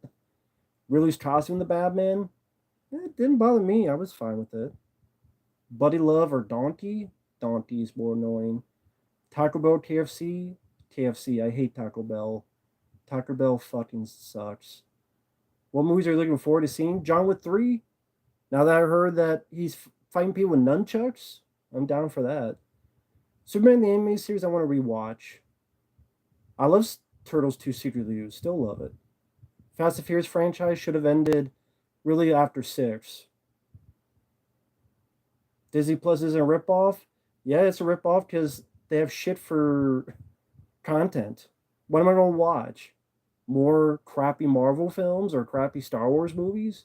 Ridley's costume, the Batman, it didn't bother me. I was fine with it. Buddy Love or Donkey? Donkey is more annoying. Taco Bell, KFC? KFC. I hate Taco Bell. Taco Bell fucking sucks. What movies are you looking forward to seeing? John Wick 3? Now that I heard that he's fighting people with nunchucks, I'm down for that. Superman the Animated Series, I want to rewatch. I love Turtles 2 Secret Reviews. Still love it. Fast and Furious franchise should have ended really after 6. Disney Plus is a ripoff. Yeah, it's a ripoff because they have shit for content. What am I going to watch? More crappy Marvel films or crappy Star Wars movies?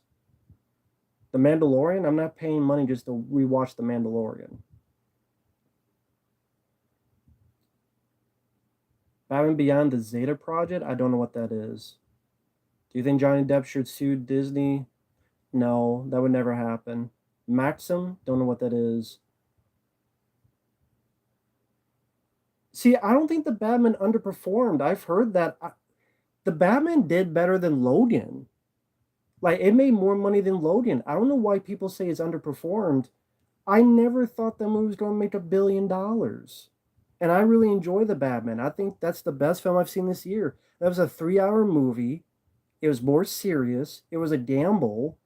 The Mandalorian? I'm not paying money just to rewatch The Mandalorian. Batman Beyond the Zeta Project? I don't know what that is. Do you think Johnny Depp should sue Disney? No, that would never happen. Maxim? Don't know what that is. See, I don't think the Batman underperformed. I've heard that the Batman did better than Logan. Like, it made more money than Logan. I don't know why people say it's underperformed. I never thought that movie was going to make $1 billion. And I really enjoy the Batman. I think that's the best film I've seen this year. That was a 3-hour movie. It was more serious. It was a gamble.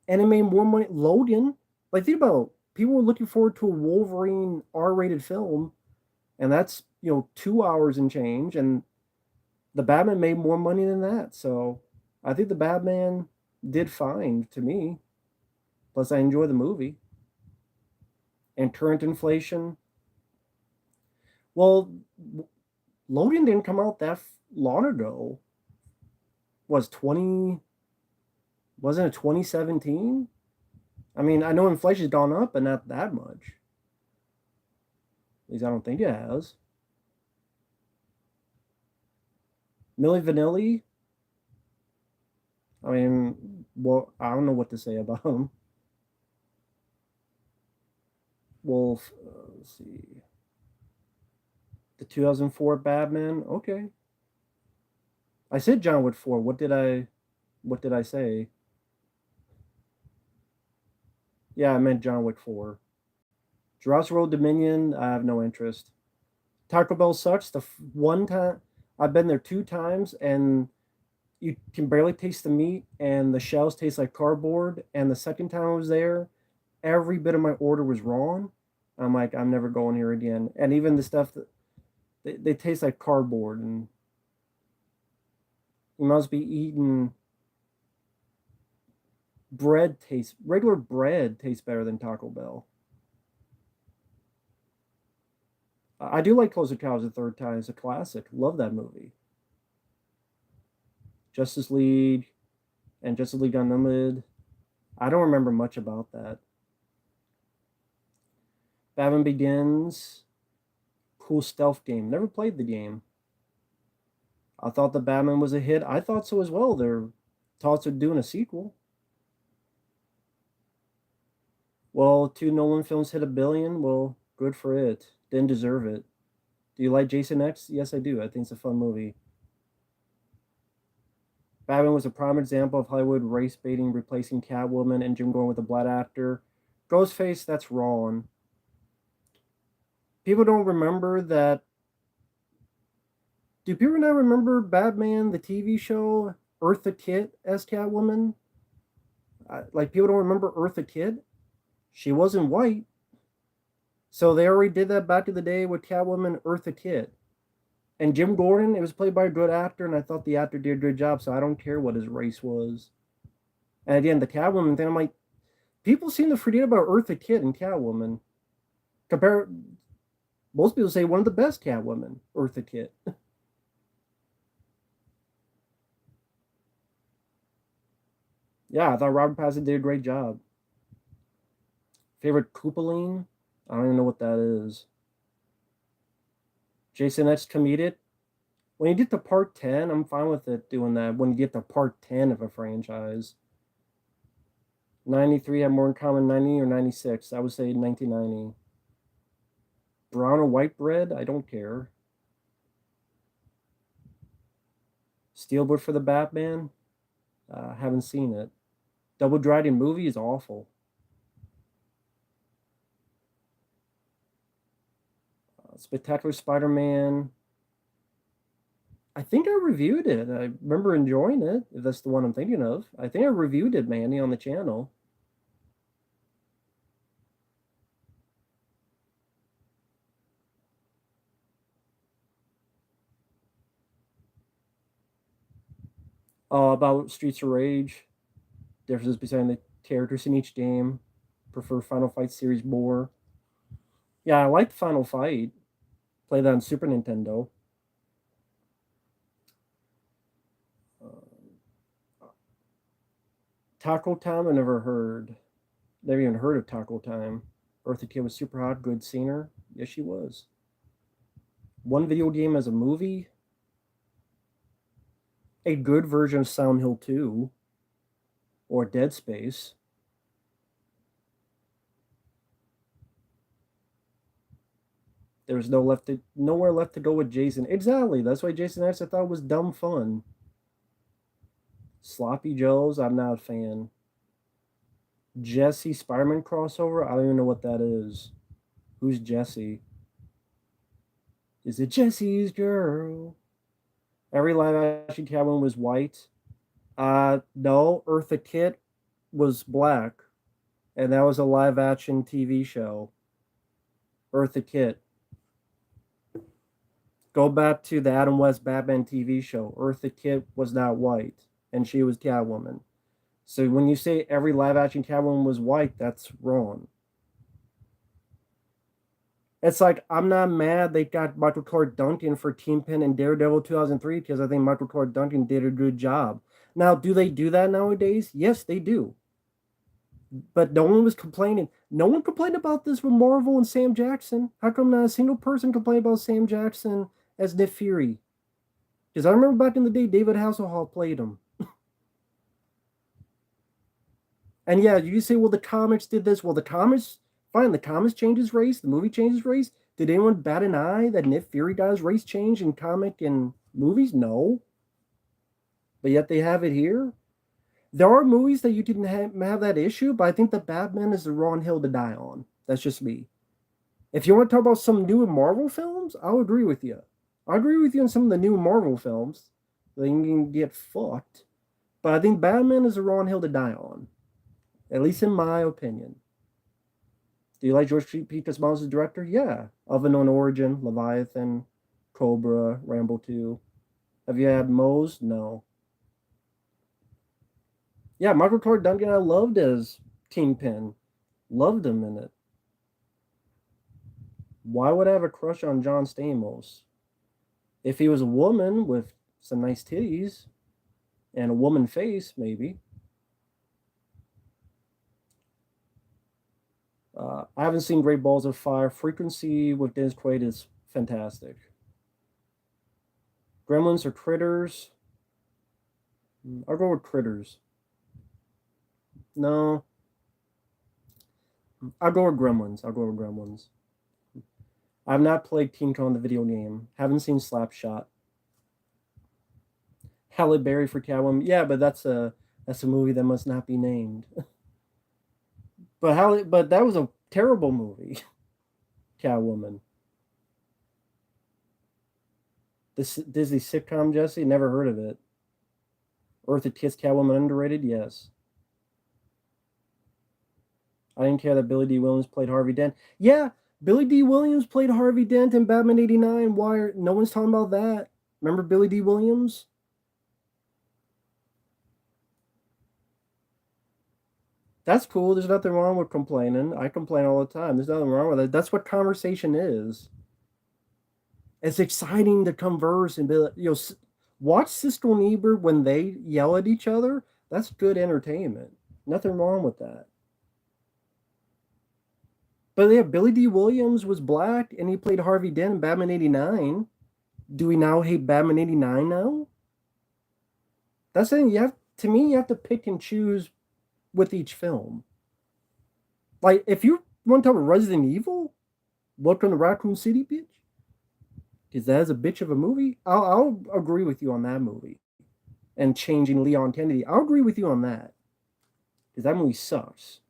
And it made more money. Logan, like, think about it. People were looking forward to a Wolverine R-rated film. And that's, 2 hours and change. And the Batman made more money than that. So I think the Batman did fine to me. Plus, I enjoy the movie. And current inflation. Well, Logan didn't come out that long ago. Wasn't it 2017? I mean, I know inflation's gone up, but not that much. At least I don't think it has. Milli Vanilli? I mean, well, I don't know what to say about him. Wolf, let's see. The 2004 Batman. Okay. I said John Wick 4. What did I say? Yeah, I meant John Wick 4. Jurassic World Dominion, I have no interest. Taco Bell sucks. The one time I've been there 2 times and you can barely taste the meat and the shells taste like cardboard. And the second time I was there, every bit of my order was wrong. I'm like, I'm never going here again. And even the stuff that they taste like cardboard, and you must be eating regular bread tastes better than Taco Bell. I do like Close Encounters of the Third Kind. It's a classic. Love that movie. Justice League and Justice League Unlimited. I don't remember much about that. Batman Begins. Cool stealth game. Never played the game. I thought the Batman was a hit. I thought so as well. They're talks of doing a sequel. Well, 2 Nolan films hit $1 billion. Well, good for it. Didn't deserve it. Do you like Jason X? Yes, I do. I think it's a fun movie. Batman was a prime example of Hollywood race baiting, replacing Catwoman and Jim Gordon with a black actor. Ghostface, that's wrong. People don't remember that. Do people not remember Batman, the TV show, Eartha Kitt as Catwoman? Like, people don't remember Eartha Kitt? She wasn't white. So they already did that back in the day with Catwoman, Eartha Kitt. And Jim Gordon, it was played by a good actor, and I thought the actor did a good job, so I don't care what his race was. And again, the Catwoman thing, I'm like, people seem to forget about Eartha Kitt and Catwoman. Most people say one of the best Catwoman, Eartha Kitt. Yeah, I thought Robert Pattinson did a great job. Favorite Koopaline? I don't even know what that is. Jason X comedic? When you get to part 10, I'm fine with it doing that. When you get to part 10 of a franchise. 93 had more in common, 90 or 96? I would say 1990. Brown or white bread? I don't care. Steelbook for the Batman? Haven't seen it. Double Dragon movie is awful. Spectacular Spider-Man. I think I reviewed it. I remember enjoying it, if that's the one I'm thinking of. I think I reviewed it, Manny, on the channel. About Streets of Rage. Differences between the characters in each game. Prefer Final Fight series more. Yeah, I liked Final Fight. Play that on Super Nintendo. Taco Time, I never heard. Never even heard of Taco Time. Eartha Kitt was super hot, good singer. Yes, she was. One video game as a movie. A good version of Silent Hill 2 or Dead Space. There was nowhere left to go with Jason. Exactly. That's why Jason X I thought was dumb fun. Sloppy Joes, I'm not a fan. Jesse Spider-Man crossover, I don't even know what that is. Who's Jesse? Is it Jesse's girl? Every live action Catwoman was white. No, Eartha Kitt was black, and that was a live action TV show. Eartha Kitt. Go back to the Adam West Batman TV show. Eartha Kitt was not white, and she was Catwoman. So when you say every live action Catwoman was white, that's wrong. It's like, I'm not mad they got Michael Clark Duncan for Kingpin and Daredevil 2003 because I think Michael Clark Duncan did a good job. Now, do they do that nowadays? Yes, they do. But no one was complaining. No one complained about this with Marvel and Sam Jackson. How come not a single person complained about Sam Jackson as Nick Fury? Because I remember back in the day, David Hasselhoff played him. And yeah, you say, well, the comics did this. Well, the comics, fine, the comics changes race, the movie changes race. Did anyone bat an eye that Nick Fury got his race change in comic and movies? No. But yet they have it here. There are movies that you didn't have that issue, but I think the Batman is the wrong hill to die on. That's just me. If you want to talk about some new Marvel films, I'll agree with you. I agree with you on some of the new Marvel films. They can get fucked. But I think Batman is the wrong hill to die on. At least in my opinion. Do you like George P. Cosmatos as director? Yeah. Of and On Origin, Leviathan, Cobra, Rambo 2. Have you had Moe's? No. Yeah, Michael Clark Duncan I loved as Kingpin. Loved him in it. Why would I have a crush on John Stamos? If he was a woman with some nice titties and a woman face, maybe. I haven't seen Great Balls of Fire. Frequency with Dennis Quaid is fantastic. Gremlins or Critters? I'll go with Critters. No. I'll go with Gremlins. I've not played King Kong the video game. Haven't seen Slapshot. Halle Berry for Catwoman. Yeah, but that's a movie that must not be named. But that was a terrible movie, Catwoman. This Disney sitcom, Jesse, never heard of it. Eartha Kitt's Catwoman underrated? Yes. I didn't care that Billy D. Williams played Harvey Dent. Yeah, Billy D. Williams played Harvey Dent in Batman '89. Why? No one's talking about that. Remember Billy D. Williams? That's cool. There's nothing wrong with complaining. I complain all the time. There's nothing wrong with it. That's what conversation is. It's exciting to converse and be like, watch Siskel and Ebert when they yell at each other. That's good entertainment. Nothing wrong with that. But yeah, Billy D. Williams was black and he played Harvey Dent in Batman '89. Do we now hate Batman '89 now? That's saying to me, you have to pick and choose with each film. Like, if you want to talk about Resident Evil, Welcome to Raccoon City, bitch, because that is a bitch of a movie. I'll agree with you on that movie. And changing Leon Kennedy, I'll agree with you on that, because that movie sucks.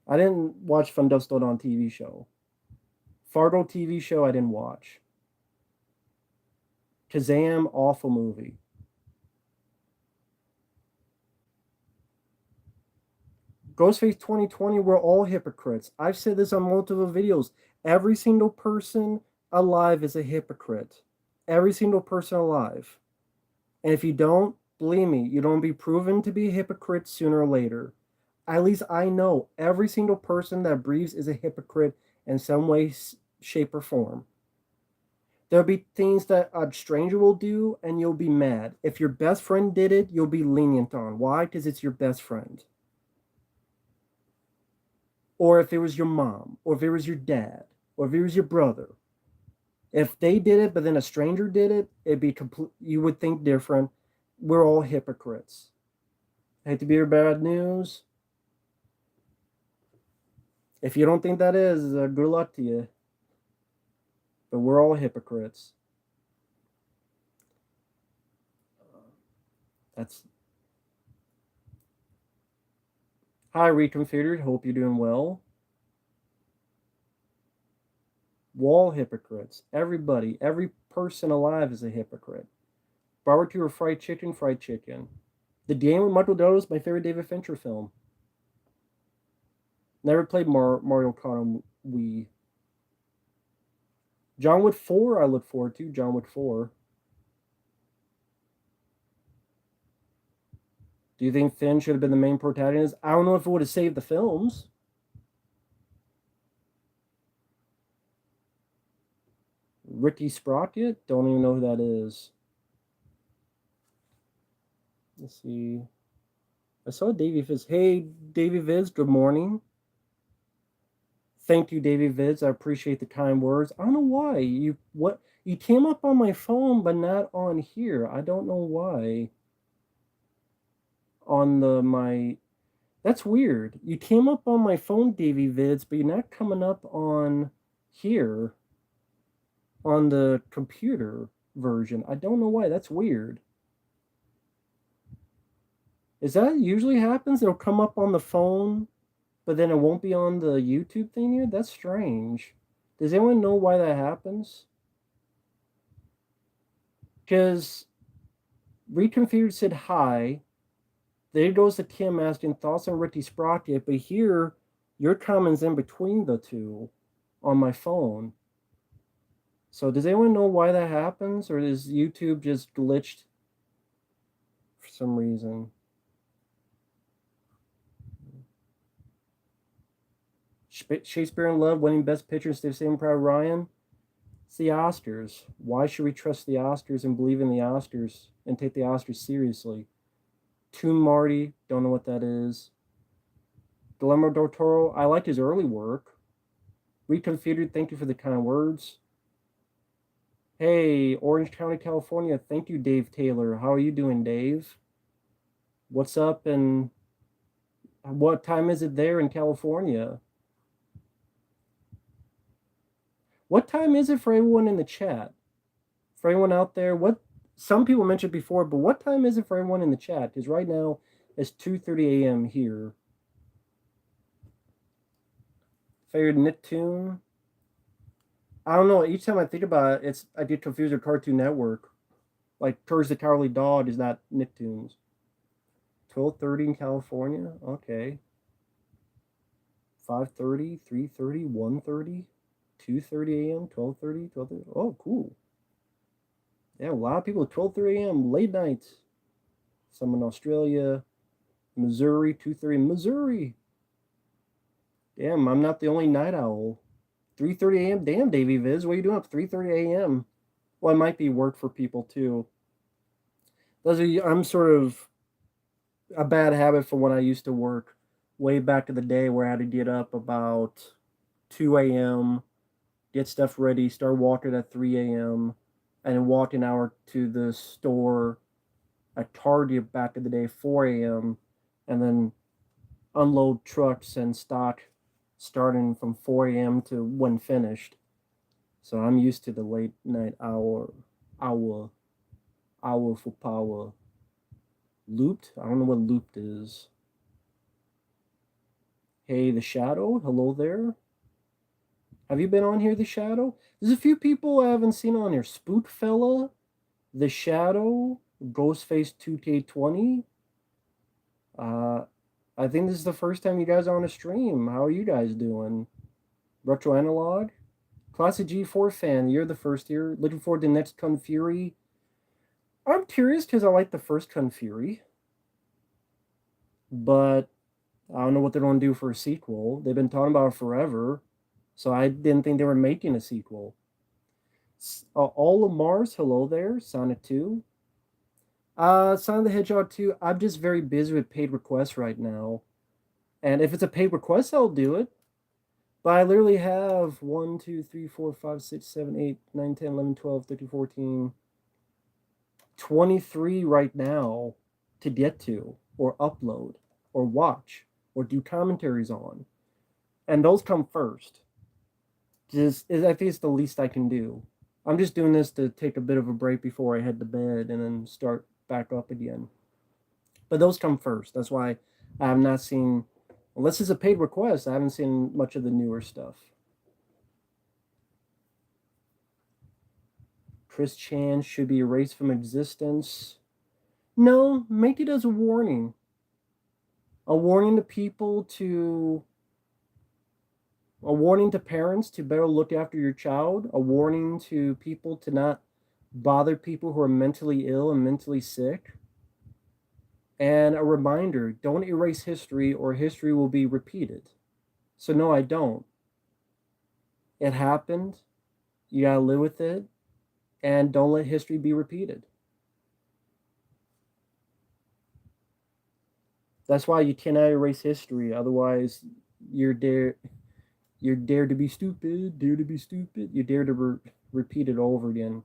I didn't watch From Dusk Till Dawn TV show. Fargo TV show I didn't watch. Kazam, awful movie. Ghostface 2020, we're all hypocrites. I've said this on multiple videos. Every single person alive is a hypocrite. Every single person alive. And if you don't, believe me, you don't be proven to be a hypocrite sooner or later. At least I know every single person that breathes is a hypocrite in some way, shape, or form. There'll be things that a stranger will do and you'll be mad. If your best friend did it, you'll be lenient on. Why? Because it's your best friend. Or if it was your mom, or if it was your dad, or if it was your brother. If they did it, but then a stranger did it, it'd be complete. You would think different. We're all hypocrites. I hate to be your bad news. If you don't think that is, good luck to you. But we're all hypocrites. That's. Hi, Reconfigured. Hope you're doing well. Wall hypocrites. Everybody, every person alive is a hypocrite. Barbecue or fried chicken, fried chicken. The Game with Michael Doe is my favorite David Fincher film. Never played Mario Kart on Wii. John Wick 4, I look forward to. John Wick 4. Do you think Finn should have been the main protagonist? I don't know if it would have saved the films. Ricky Sprocket? Don't even know who that is. Let's see. I saw Davey Viz. Hey, Davey Viz, good morning. Thank you, Davey Viz. I appreciate the kind words. I don't know why. You came up on my phone, but not on here. I don't know why. That's weird. You came up on my phone, Davey Vids, but you're not coming up on here on the computer version. I don't know why. That's weird. Is that usually happens? It'll come up on the phone, but then it won't be on the YouTube thing here? That's strange. Does anyone know why that happens? Because Reconfigured said hi. There goes the Kim asking thoughts on Ricky Sprocket, but here your comments in between the two on my phone. So does anyone know why that happens, or is YouTube just glitched for some reason? Shakespeare in Love winning Best Picture instead of Saving Private Ryan. It's the Oscars. Why should we trust the Oscars and believe in the Oscars and take the Oscars seriously? Toon Marty, don't know what that is. Guillermo del Toro, I like his early work. Reconfigured, thank you for the kind words. Hey, Orange County, California, thank you, Dave Taylor. How are you doing, Dave? What's up, and what time is it there in California? What time is it for everyone in the chat? For everyone out there, what some people mentioned before, but what time is it for everyone in the chat? Because right now it's 2:30 a.m. here. Favorite Nicktoon? I don't know. Each time I think about it, I get confused with Cartoon Network. Like Courage the Cowardly Dog is not Nicktoons. 12:30 in California. Okay. 5:30, 3:30, 1:30, 2:30 a.m., 12:30, 12:30. Oh, cool. Yeah, a lot of people 12:30 a.m. late nights. Some in Australia, Missouri, 2:30 Missouri. Damn, I'm not the only night owl. 3:30 a.m. Damn, Davey Viz, what are you doing up 3:30 a.m.? Well, it might be work for people too. I'm sort of a bad habit from when I used to work way back in the day where I had to get up about 2 a.m., get stuff ready, start walking at 3 a.m., and then walk an hour to the store at Target back in the day, 4 a.m., and then unload trucks and stock starting from 4 a.m. to when finished. So I'm used to the late night hour for power. Looped? I don't know what looped is. Hey, The Shadow, hello there. Have you been on here, The Shadow? There's a few people I haven't seen on here. Spook Fella, The Shadow, Ghostface 2K20. I think this is the first time you guys are on a stream. How are you guys doing? Retro Analog? Classic G4 fan, you're the first here. Looking forward to next Kung Fury. I'm curious because I like the first Kung Fury. But I don't know what they're going to do for a sequel. They've been talking about it forever. So I didn't think they were making a sequel. All of Mars, hello there. Sonic 2. Sonic the Hedgehog 2, I'm just very busy with paid requests right now. And if it's a paid request, I'll do it. But I literally have 1, 2, 3, 4, 5, 6, 7, 8, 9, 10, 11, 12, 13, 14, 23 right now to get to, or upload, or watch, or do commentaries on. And those come first. I think it's the least I can do. I'm just doing this to take a bit of a break before I head to bed and then start back up again. But those come first. That's why I have not seen, unless it's a paid request, I haven't seen much of the newer stuff. Chris Chan should be erased from existence. No, make it as a warning. A warning to people to a warning to parents to better look after your child, a warning to people to not bother people who are mentally ill and mentally sick, and a reminder, don't erase history or history will be repeated. So no, I don't. It happened. You gotta live with it, and don't let history be repeated. That's why you cannot erase history. Otherwise, you're dare to be stupid. Dare to be stupid. You dare to repeat it over again.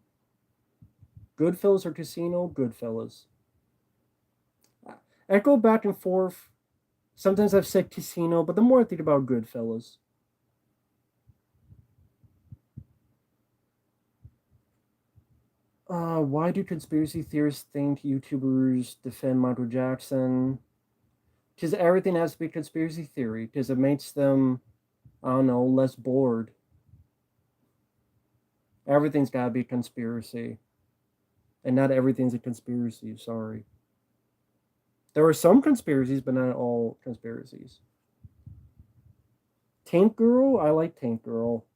Goodfellas or Casino? Goodfellas. I go back and forth. Sometimes I've said Casino, but the more I think about Goodfellas. Why do conspiracy theorists think YouTubers defend Michael Jackson? Because everything has to be conspiracy theory, because it makes them, I don't know, less bored. Everything's got to be conspiracy. And not everything's a conspiracy, sorry. There are some conspiracies, but not all conspiracies. Tank Girl? I like Tank Girl.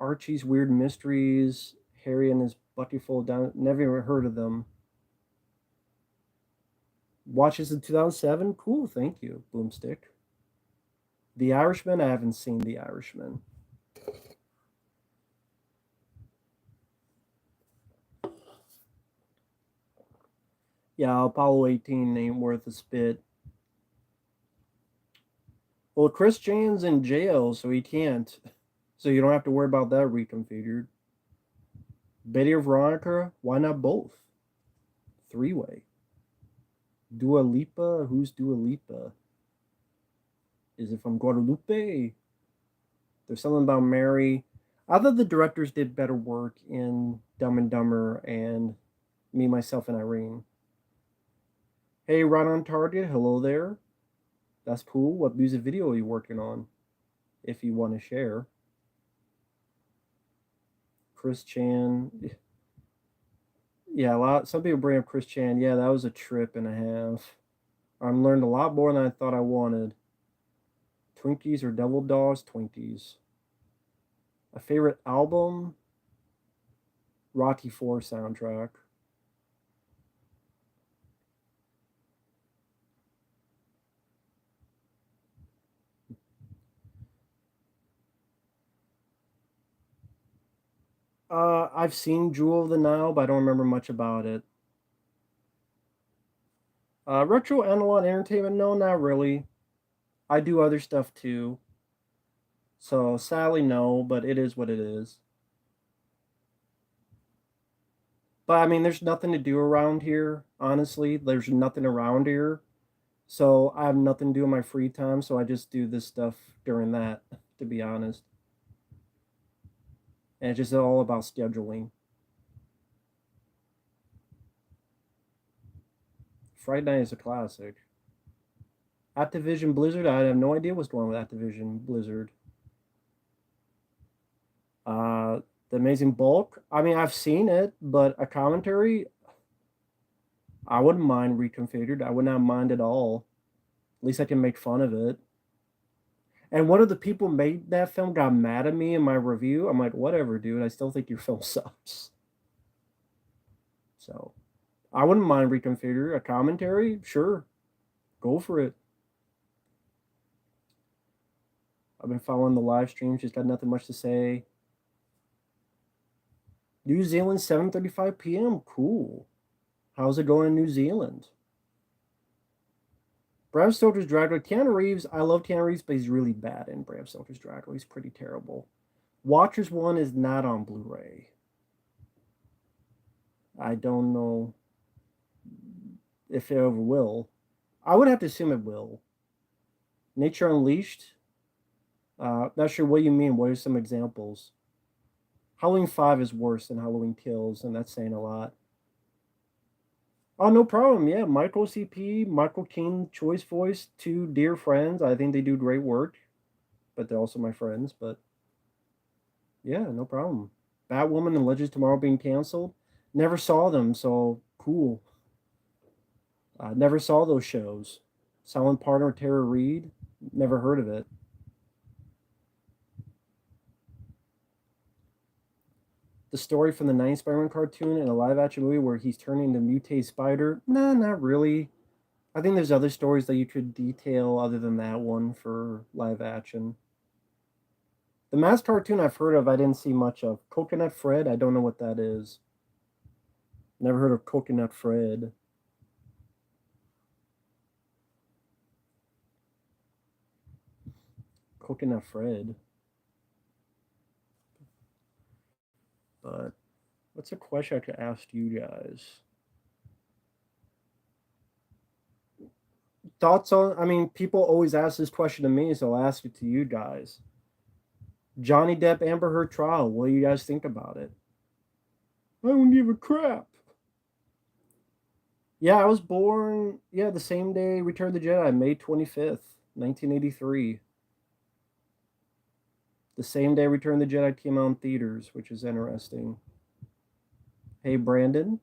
Archie's Weird Mysteries, Harry and his Bucket Full of Diamonds. Never even heard of them. Watches in 2007? Cool, thank you, Boomstick. The Irishman? I haven't seen The Irishman. Yeah, Apollo 18 ain't worth a spit. Well, Chris Jan's in jail, so he can't. So you don't have to worry about that reconfigured. Betty or Veronica? Why not both? Three-way. Dua Lipa? Who's Dua Lipa? Is it from Guadalupe? There's something about Mary. I thought the directors did better work in Dumb and Dumber and Me, Myself, and Irene. Hey, right on target. Hello there. That's cool. What music video are you working on? If you want to share. Chris Chan. Yeah, some people bring up Chris Chan. Yeah, that was a trip and a half. I learned a lot more than I thought I wanted. Twinkies or Devil Dogs? Twinkies. A favorite album? Rocky IV soundtrack. I've seen Jewel of the Nile, but I don't remember much about it. Retro analog entertainment? No, not really. I do other stuff too. So sadly, no, but it is what it is. But I mean, there's nothing to do around here. Honestly, there's nothing around here. So I have nothing to do in my free time. So I just do this stuff during that, to be honest. And it's just all about scheduling. Friday Night is a classic. Activision Blizzard, I have no idea what's going on with Activision Blizzard. Uh, the Amazing Bulk, I mean, I've seen it, but a commentary, I wouldn't mind reconfigured. I would not mind at all. At least I can make fun of it. And one of the people made that film got mad at me in my review. I'm like, whatever, dude. I still think your film sucks. So I wouldn't mind reconfigure a commentary. Sure, go for it. I've been following the live streams. Just got nothing much to say. New Zealand, 7:35 p.m. Cool. How's it going in New Zealand? Bram Stoker's Dracula. Keanu Reeves. I love Keanu Reeves, but he's really bad in Bram Stoker's Dracula. He's pretty terrible. Watchers 1 is not on Blu-ray. I don't know if it ever will. I would have to assume it will. Nature Unleashed. Not sure what you mean. What are some examples? Halloween 5 is worse than Halloween Kills, and that's saying a lot. Oh, no problem. Yeah, Michael CP, Michael King, Choice Voice, two dear friends. I think they do great work, but they're also my friends. But yeah, no problem. Batwoman and Legends Tomorrow being canceled. Never saw them, so cool. Never saw those shows. Silent Partner, Tara Reid. Never heard of it. The story from the 90s Spider-Man cartoon and a live-action movie where he's turning into Mutate Spider? Nah, not really. I think there's other stories that you could detail other than that one for live action. The Mask cartoon I've heard of, I didn't see much of. Coconut Fred, I don't know what that is. Never heard of Coconut Fred. Coconut Fred. But what's a question I could ask you guys? Thoughts on, I mean, people always ask this question to me, so I'll ask it to you guys. Johnny Depp Amber Heard trial, what do you guys think about it? I don't give a crap. Yeah, I was born, the same day Return of the Jedi, May 25th, 1983. The same day Return of the Jedi came out in theaters, which is interesting. Hey, Brandon.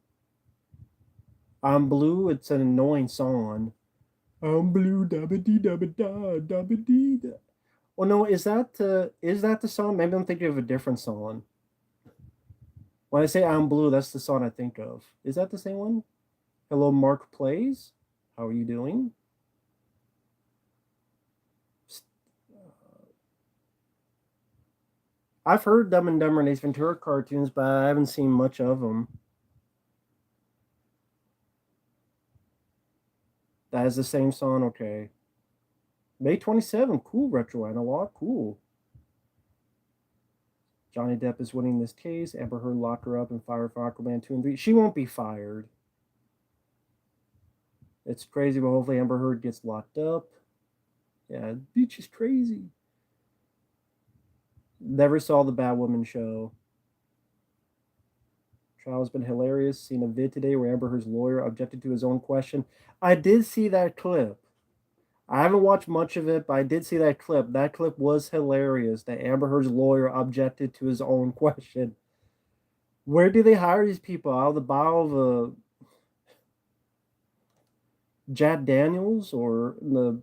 I'm Blue, it's an annoying song. I'm blue, dabba dee dabba da, dabba dee da. Oh no, is that the song? Maybe I'm thinking of a different song. When I say I'm blue, that's the song I think of. Is that the same one? Hello, Mark Plays. How are you doing? I've heard Dumb and Dumber and Ace Ventura cartoons, but I haven't seen much of them. That is the same song, okay. May 27, cool, retro analog, cool. Johnny Depp is winning this case. Amber Heard lock her up and fire for Aquaman 2 and 3. She won't be fired. It's crazy, but hopefully Amber Heard gets locked up. Yeah, beach is crazy. Never saw the Batwoman show. Trial's been hilarious. Seen a vid today where Amber Heard's lawyer objected to his own question. I did see that clip. I haven't watched much of it, but I did see that clip. That clip was hilarious. That Amber Heard's lawyer objected to his own question. Where do they hire these people? Out of the bottom of a Jack Daniels or in the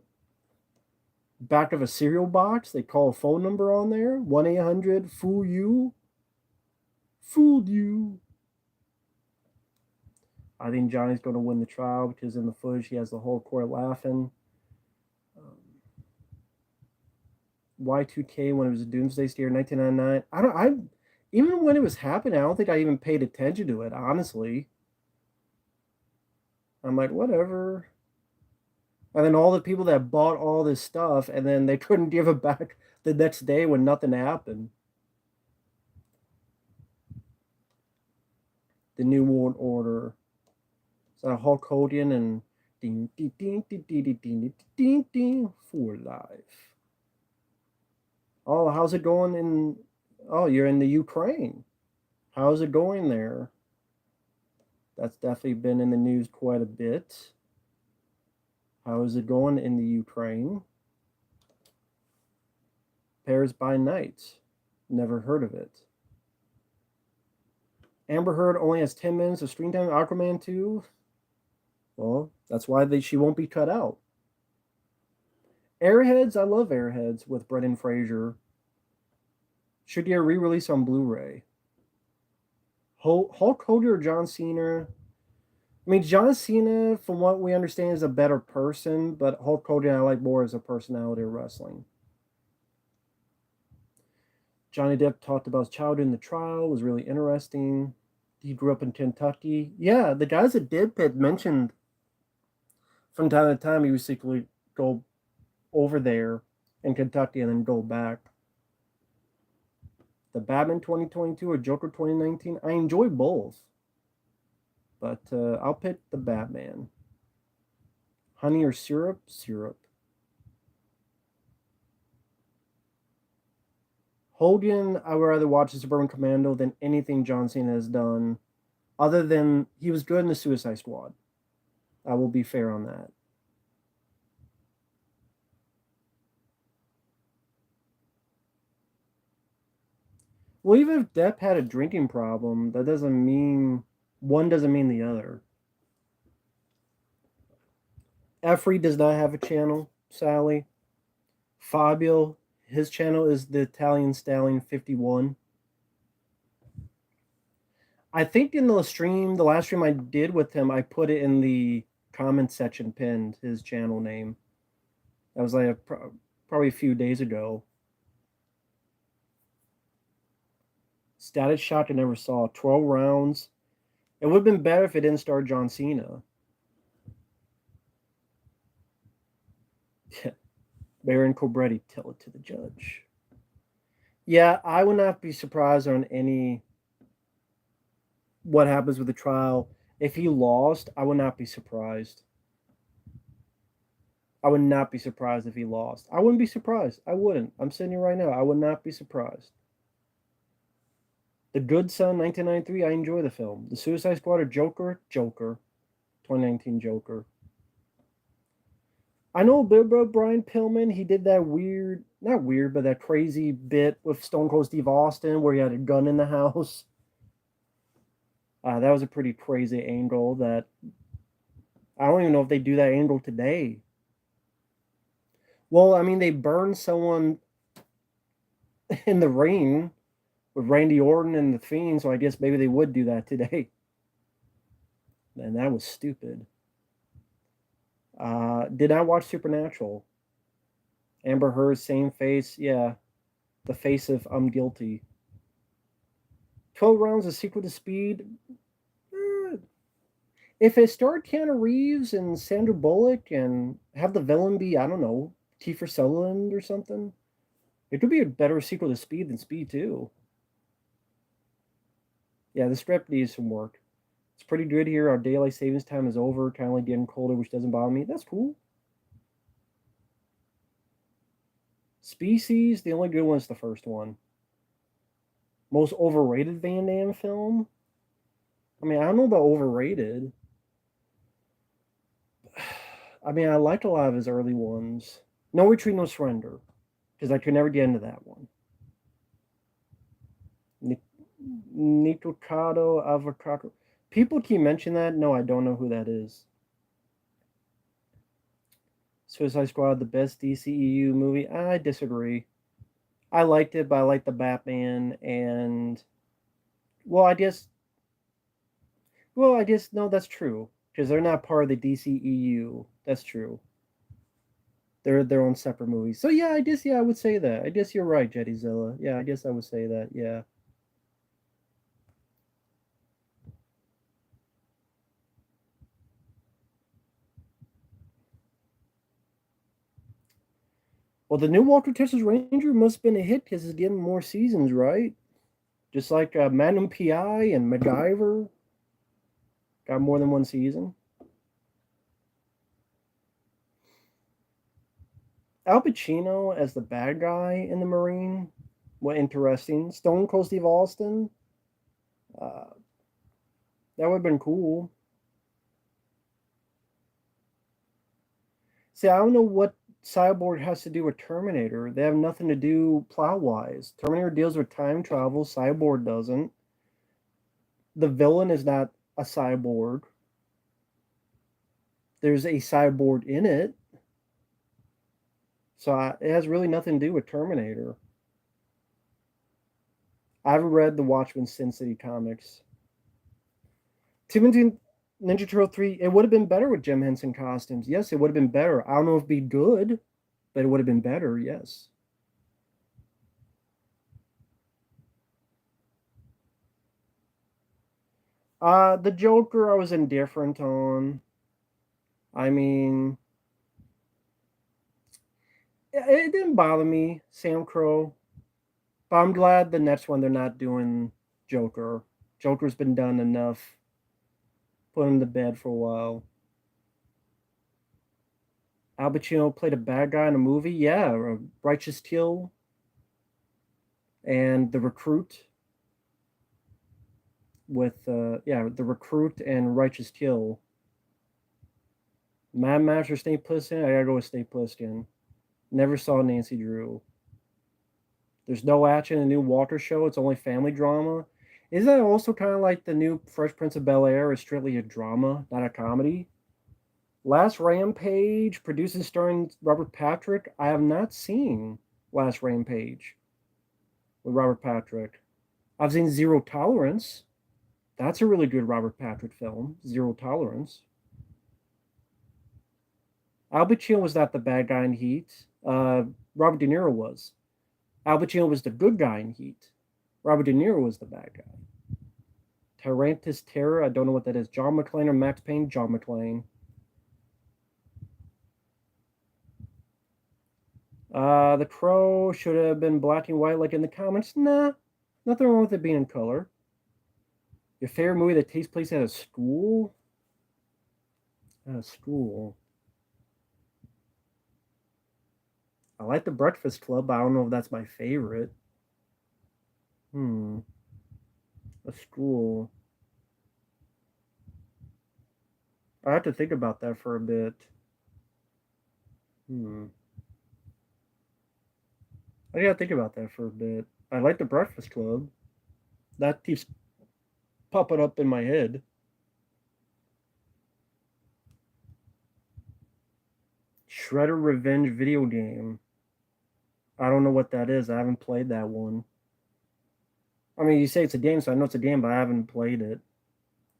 back of a cereal box? They call a phone number on there 1-800 Fool You. Fooled you. I think Johnny's going to win the trial because in the footage he has the whole court laughing. Y2K when it was a Doomsday Steer in 1999. Even when it was happening, I don't think I even paid attention to it, honestly. I'm like, whatever. And then all the people that bought all this stuff and then they couldn't give it back the next day when nothing happened. The New World Order. So Hulk Hogan and ding ding ding ding ding ding ding ding ding for life. Oh, how's it going in? Oh, you're in the Ukraine. How's it going there? That's definitely been in the news quite a bit. How is it going in the Ukraine? Paris by Night. Never heard of it. Amber Heard only has 10 minutes of screen time. Aquaman 2. Well, that's why she won't be cut out. Airheads, I love Airheads with Brendan Fraser. Should get a re-release on Blu-ray. Hulk Hogan or John Cena? I mean, John Cena, from what we understand, is a better person, but Hulk Hogan I like more as a personality of wrestling. Johnny Depp talked about his childhood in the trial. It was really interesting. He grew up in Kentucky. Yeah, the guys at Dip had mentioned from time to time he would secretly go over there in Kentucky and then go back. The Batman 2022 or Joker 2019, I enjoy both. But I'll pick the Batman. Honey or syrup? Syrup. Hogan, I would rather watch the Suburban Commando than anything John Cena has done, other than he was good in the Suicide Squad. I will be fair on that. Well, even if Depp had a drinking problem, that doesn't mean one doesn't mean the other. Efrey does not have a channel, Sally. Fabio, his channel is the Italian Stallion 51. I think in the last stream I did with him, I put it in the comment section pinned, his channel name. That was like probably a few days ago. Status Shock I never saw. 12 rounds. It would have been better if it didn't star John Cena. Baron Cobretti, tell it to the judge. Yeah, I would not be surprised on what happens with the trial. If he lost, I would not be surprised. I would not be surprised if he lost. I wouldn't be surprised. I wouldn't. I'm sitting here right now. I would not be surprised. The Good Son, 1993, I enjoy the film. The Suicide Squad or Joker? Joker. 2019 Joker. I know Brian Pillman, he did that weird, not weird, but that crazy bit with Stone Cold Steve Austin where he had a gun in the house. That was a pretty crazy angle that I don't even know if they do that angle today. Well, I mean, they burned someone in the ring with Randy Orton and the Fiend, so I guess maybe they would do that today. And that was stupid. Did not watch Supernatural. Amber Heard, same face. Yeah, the face of I'm guilty. 12 rounds, a sequel to Speed. If it starred Keanu Reeves and Sandra Bullock and have the villain be, I don't know, Kiefer Sutherland or something, it could be a better sequel to Speed than Speed 2. Yeah, the script needs some work. It's pretty good here. Our daylight savings time is over. Kind of like getting colder, which doesn't bother me. That's cool. Species, the only good one is the first one. Most overrated Van Damme film? I mean, I don't know about overrated. I mean, I liked a lot of his early ones. No Retreat, No Surrender, because I could never get into that one. Nikocado Avocado. People keep mentioning that. No, I don't know who that is. Suicide Squad, the best DCEU movie. I disagree. I liked it, but I liked the Batman and well, I guess no, that's true because they're not part of the DCEU. That's true. They're their own separate movies. So yeah, I guess I would say that. I guess you're right, Jettyzilla. Yeah, I guess I would say that. Yeah. Well, the new Walker Texas Ranger must have been a hit because it's getting more seasons, right? Just like Magnum PI and MacGyver got more than one season. Al Pacino as the bad guy in the Marine, what interesting. Stone Cold Steve Austin, uh, that would have been cool. See, I don't know what Cyborg has to do with Terminator. They have nothing to do plot wise. Terminator deals with time travel, Cyborg doesn't. The villain is not a cyborg. There's a cyborg in it. So it has really nothing to do with Terminator. I haven't read the Watchmen Sin City comics. Teenage Ninja Turtle 3, it would have been better with Jim Henson costumes. Yes, it would have been better. I don't know if it'd be good, but it would have been better, yes. The Joker I was indifferent on. I mean, it didn't bother me, Sam Crow. But I'm glad the next one they're not doing Joker. Joker's been done enough. Put him to bed for a while. Al Pacino played a bad guy in a movie. Yeah, Righteous Kill and The Recruit with The Recruit and Righteous Kill. Mad Max or Snake Plissken? I gotta go with Snake Plissken. Never saw Nancy Drew. There's no action in the new Walter show. It's only family drama. Isn't that also kind of like the new Fresh Prince of Bel Air is strictly a drama, not a comedy? Last Rampage, produced and starring Robert Patrick. I have not seen Last Rampage with Robert Patrick. I've seen Zero Tolerance. That's a really good Robert Patrick film. Zero Tolerance. Al Pacino was not the bad guy in Heat. Robert De Niro was. Al Pacino was the good guy in Heat. Robert De Niro was the bad guy. Tyrantus Terror, I don't know what that is. John McClane or Max Payne? John McClane. The Crow should have been black and white like in the comics. Nah, nothing wrong with it being in color. Your favorite movie that takes place at a school? At a school. I like The Breakfast Club, but I don't know if that's my favorite. A school. I have to think about that for a bit. I gotta think about that for a bit. I like The Breakfast Club. That keeps popping up in my head. Shredder Revenge video game. I don't know what that is. I haven't played that one. I mean, you say it's a game, so I know it's a game, but I haven't played it.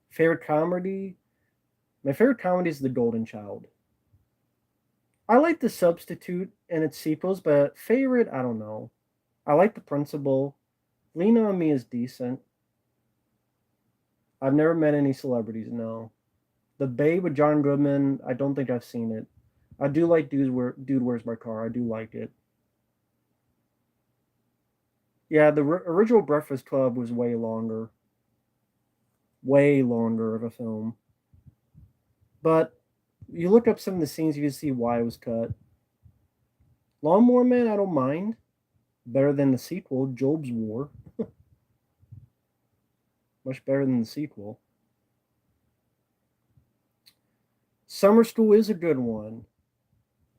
Favorite comedy? My favorite comedy is The Golden Child. I like The Substitute and its sequels, but favorite, I don't know. I like The Principal. Lean on Me is decent. I've never met any celebrities, no. The Bay with John Goodman, I don't think I've seen it. I do like Dude, Where's My Car? I do like it. Yeah, the original Breakfast Club was way longer of a film. But you look up some of the scenes, you can see why it was cut. Lawnmower Man, I don't mind. Better than the sequel, Job's War. Much better than the sequel. Summer School is a good one.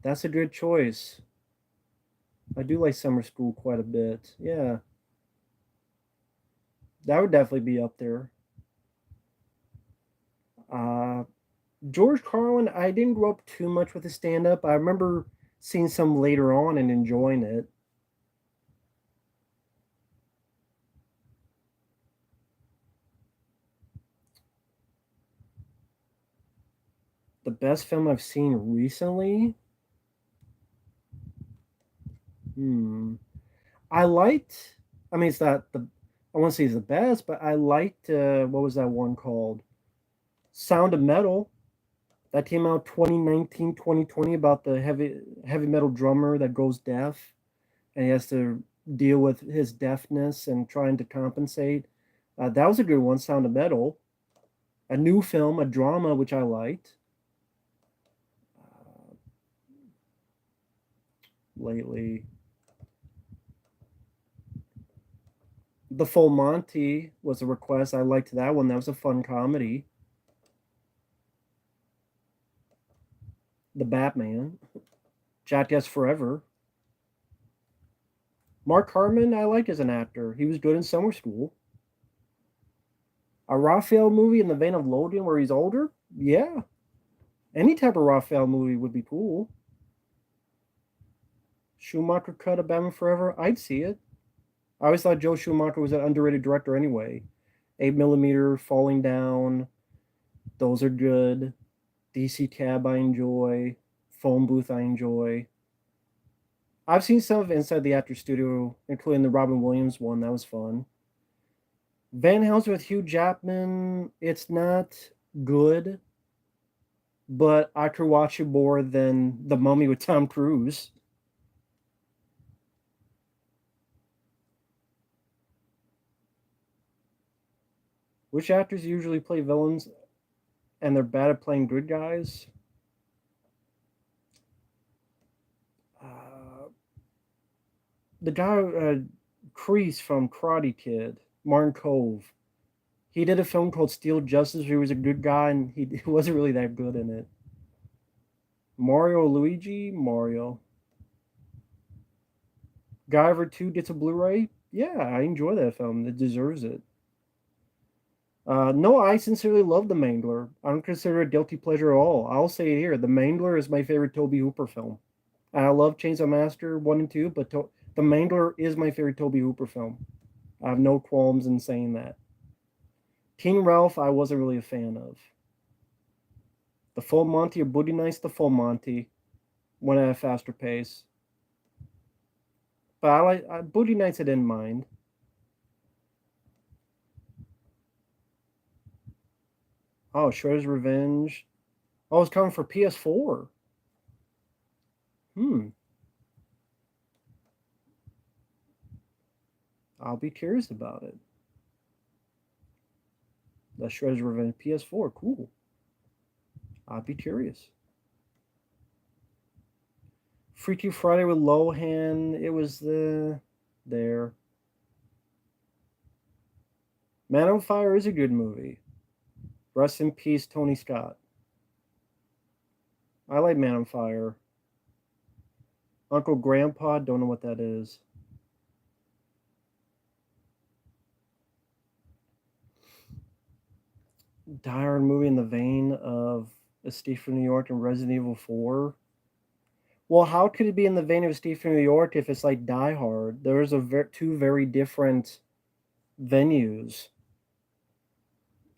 That's a good choice. I do like Summer School quite a bit. Yeah, that would definitely be up there. Uh, George Carlin, I didn't grow up too much with his stand up. I remember seeing some later on and enjoying it. The best film I've seen recently? Hmm. I liked, I mean, it's not the, I won't say it's the best, but I liked, what was that one called? Sound of Metal. That came out 2019, 2020 about the heavy metal drummer that goes deaf and he has to deal with his deafness and trying to compensate. That was a good one, Sound of Metal. A new film, a drama, which I liked lately. The Full Monty was a request. I liked that one. That was a fun comedy. The Batman, Jackass Forever. Mark Harmon, I liked as an actor. He was good in Summer School. A Raphael movie in the vein of Logan where he's older? Yeah. Any type of Raphael movie would be cool. Schumacher cut of Batman Forever? I'd see it. I always thought Joe Schumacher was an underrated director anyway. 8 millimeter, Falling Down, those are good. DC Cab I enjoy. Phone Booth I enjoy. I've seen some of Inside the Actor Studio, including the Robin Williams one. That was fun. Van Helsing with Hugh Jackman, it's not good, but I could watch it more than The Mummy with Tom Cruise. Which actors usually play villains and they're bad at playing good guys? Uh, the guy, Kreese from Karate Kid, Martin Cove. He did a film called Steel Justice where he was a good guy and he wasn't really that good in it. Mario Luigi, Mario. Guyver 2 gets a Blu-ray. Yeah, I enjoy that film. It deserves it. No, I sincerely love The Mangler. I don't consider it a guilty pleasure at all. I'll say it here. The Mangler is my favorite Toby Hooper film. And I love Chainsaw Massacre 1 and 2, but The Mangler is my favorite Toby Hooper film. I have no qualms in saying that. Teen Ralph, I wasn't really a fan of. The Full Monty or Boogie Nights, the Full Monty went at a faster pace. But I like Boogie Nights. I didn't mind. Oh, Shredder's Revenge. Oh, it's coming for PS4. Hmm. I'll be curious about it. The Shredder's Revenge PS4. Cool. I'll be curious. Freaky Friday with Lohan. It was there. Man on Fire is a good movie. Rest in peace, Tony Scott. I like Man on Fire. Uncle Grandpa, don't know what that is. Die Hard movie in the vein of Escape from New York and Resident Evil 4. Well, how could it be in the vein of Escape from New York if it's like Die Hard? There's two very different venues.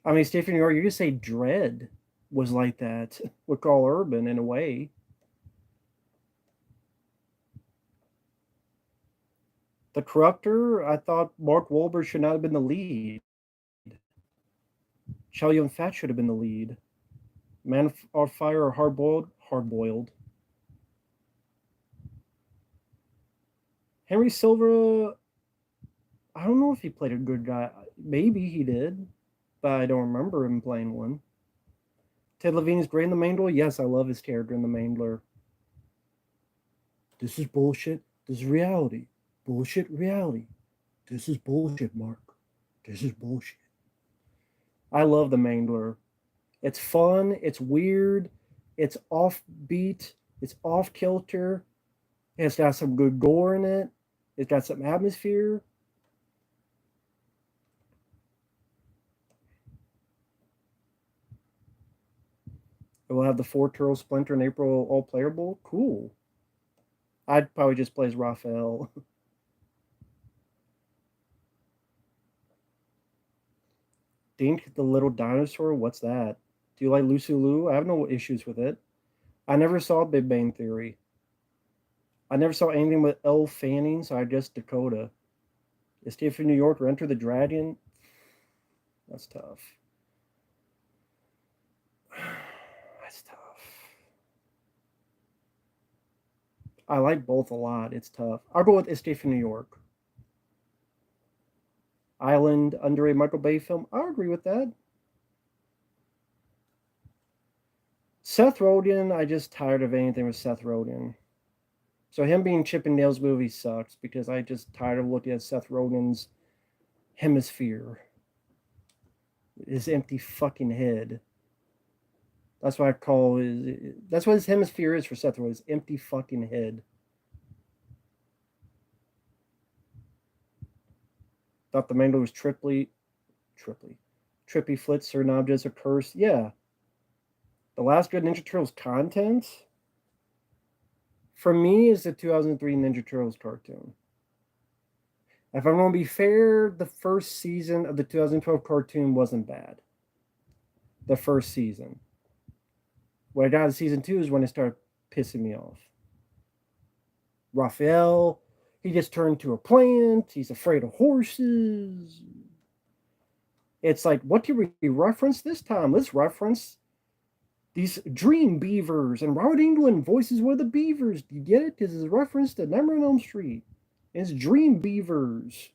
I mean, Escape from New York, you could say Dread was like that with Carl Urban in a way. The Corruptor, I thought Mark Wahlberg should not have been the lead. Chow Yun Fat should have been the lead. Man on Fire or Hard Boiled? Hard Boiled. Henry Silva, I don't know if he played a good guy. Maybe he did, but I don't remember him playing one. Ted Levine is great in The Mangler. Yes, I love his character in The Mangler. This is bullshit. This is reality. Bullshit, reality. This is bullshit, Mark. This is bullshit. I love The Mangler. It's fun, it's weird, it's offbeat, it's off kilter. It's got some good gore in it. It's got some atmosphere. It will have the 4 Turtle Splinter and April all playable. Cool. I'd probably just play as Raphael. Dink the Little Dinosaur? What's that? Do you like Lucy Liu? I have no issues with it. I never saw Big Bang Theory. I never saw anything with Elle Fanning, so I guess Dakota. Escape from New York or Enter the Dragon? That's tough. That's tough. I like both a lot. It's tough. I'll go with Escape from New York. Island, underrated Michael Bay film. I agree with that. Seth Rogen, I just tired of anything with Seth Rogen. So him being Chip and Dale's movie sucks because I just tired of looking at Seth Rogen's hemisphere. His empty fucking head. That's what I call his. That's what his hemisphere is for Seth Rogen. His empty fucking head. Thought the Mangler was trippy flits or objects a curse. Yeah. The last good Ninja Turtles content for me is the 2003 Ninja Turtles cartoon. If I'm going to be fair, the first season of the 2012 cartoon wasn't bad. The first season. When I got to season 2 is when it started pissing me off. Raphael, he just turned to a plant. He's afraid of horses. It's like, what did we reference this time? Let's reference these dream beavers. And Robert Englund voices one of the beavers. Do you get it? Because it's a reference to Nightmare on Elm Street. It's dream beavers.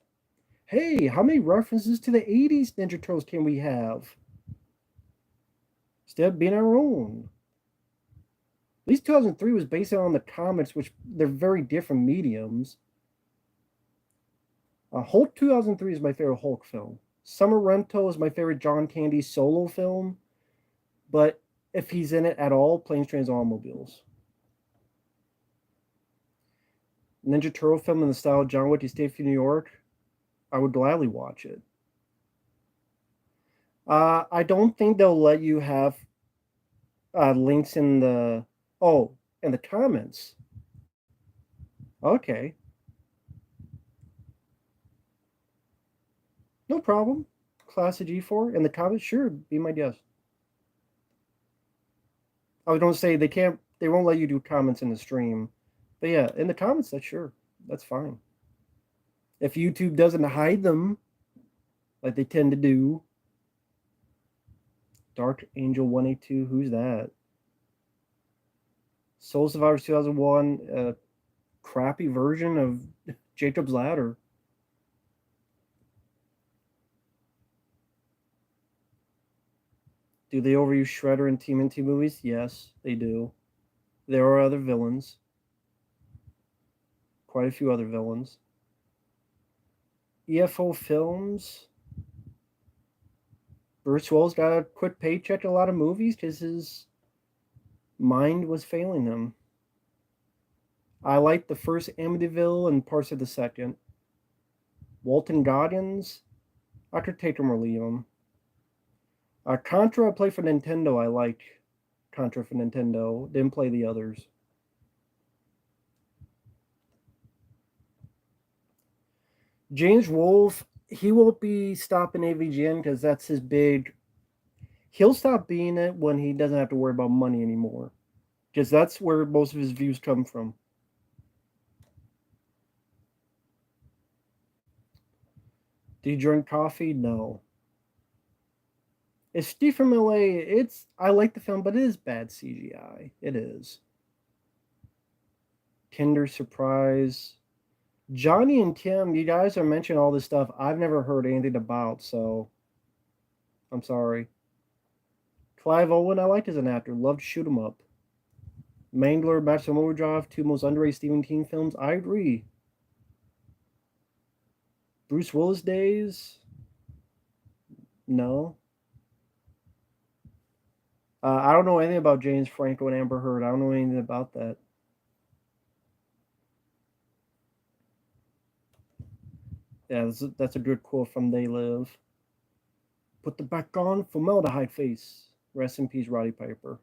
Hey, how many references to the 80s Ninja Turtles can we have? Instead of being our own. At least 2003 was based on the comics, which they're very different mediums. Hulk 2003 is my favorite Hulk film. Summer Rental is my favorite John Candy solo film. But if he's in it at all, Planes, Trains, Automobiles. Ninja Turtle film in the style of John Wick, Escape from New York, I would gladly watch it. I don't think they'll let you have links in the in the comments. Okay, no problem. Class of G4 in the comments, sure, be my guest. I was going to say they won't let you do comments in the stream, but yeah, in the comments, that's fine. If YouTube doesn't hide them, like they tend to do. Dark Angel 182, who's that? Soul Survivors 2001, a crappy version of Jacob's Ladder. Do they overuse Shredder in TMNT movies? Yes, they do. There are other villains. Quite a few other villains. EFO Films. Bruce Willis got a quick paycheck in a lot of movies because his mind was failing him. I liked the first Amityville and parts of the second. Walton Goggins, I could take him or leave him. Contra I played for Nintendo. I like Contra for Nintendo. Didn't play the others. James Wolfe, he won't be stopping AVGN because that's his big. He'll stop being it when he doesn't have to worry about money anymore, because that's where most of his views come from. Do you drink coffee? No. It's Steve from LA. I like the film, but it is bad CGI. It is. Kinder Surprise. Johnny and Tim, you guys are mentioning all this stuff I've never heard anything about, so I'm sorry. Clive Owen, I liked as an actor. Loved Shoot 'em Up. Mangler, Maximum Overdrive, two most underrated Stephen King films. I agree. Bruce Willis days? No. I don't know anything about James Franco and Amber Heard. I don't know anything about that. Yeah, that's a good quote from They Live. Put the back on, formaldehyde face. Rest in peace, Roddy Piper.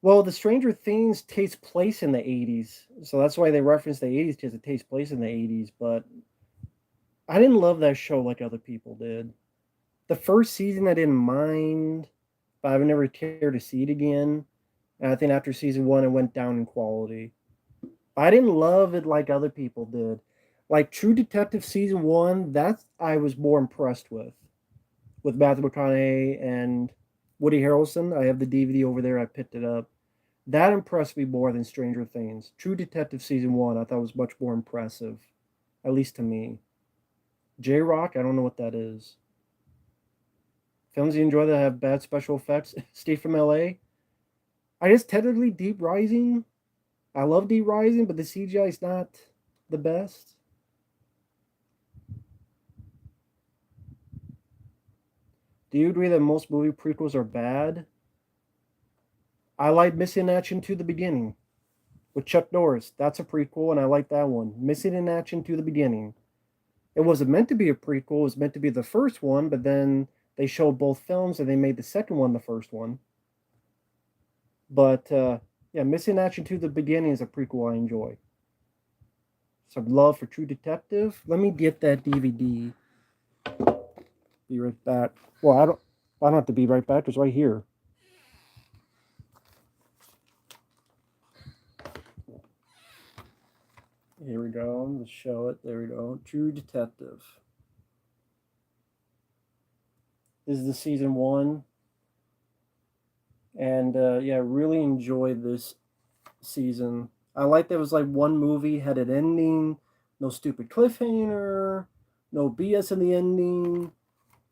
Well, the Stranger Things takes place in the 80s. So that's why they reference the 80s because it takes place in the 80s. But I didn't love that show like other people did. The first season I didn't mind, but I've never cared to see it again. And I think after season one, it went down in quality. I didn't love it like other people did. Like True Detective season one, that I was more impressed with Matthew McConaughey and Woody Harrelson. I have the DVD over there. I picked it up. That impressed me more than Stranger Things. True Detective season one, I thought was much more impressive, at least to me. J Rock, I don't know what that is. Films you enjoy that have bad special effects. Steve from LA. I guess technically Deep Rising. I love Deep Rising, but the CGI is not the best. Do you agree that most movie prequels are bad? I like Missing Action to the Beginning with Chuck Norris. That's a prequel, and I like that one. Missing in Action to the Beginning. It wasn't meant to be a prequel. It was meant to be the first one, but then they showed both films and they made the second one the first one. But yeah, Missing Action to the Beginning is a prequel I enjoy. Some love for True Detective. Let me get that DVD. Be right back. Well, I don't have to be right back. It's right here. Here we go. Let's show it. There we go. True Detective. This is the season one. And yeah, really enjoyed this season. I like that it was like one movie had an ending, no stupid cliffhanger, no BS in the ending,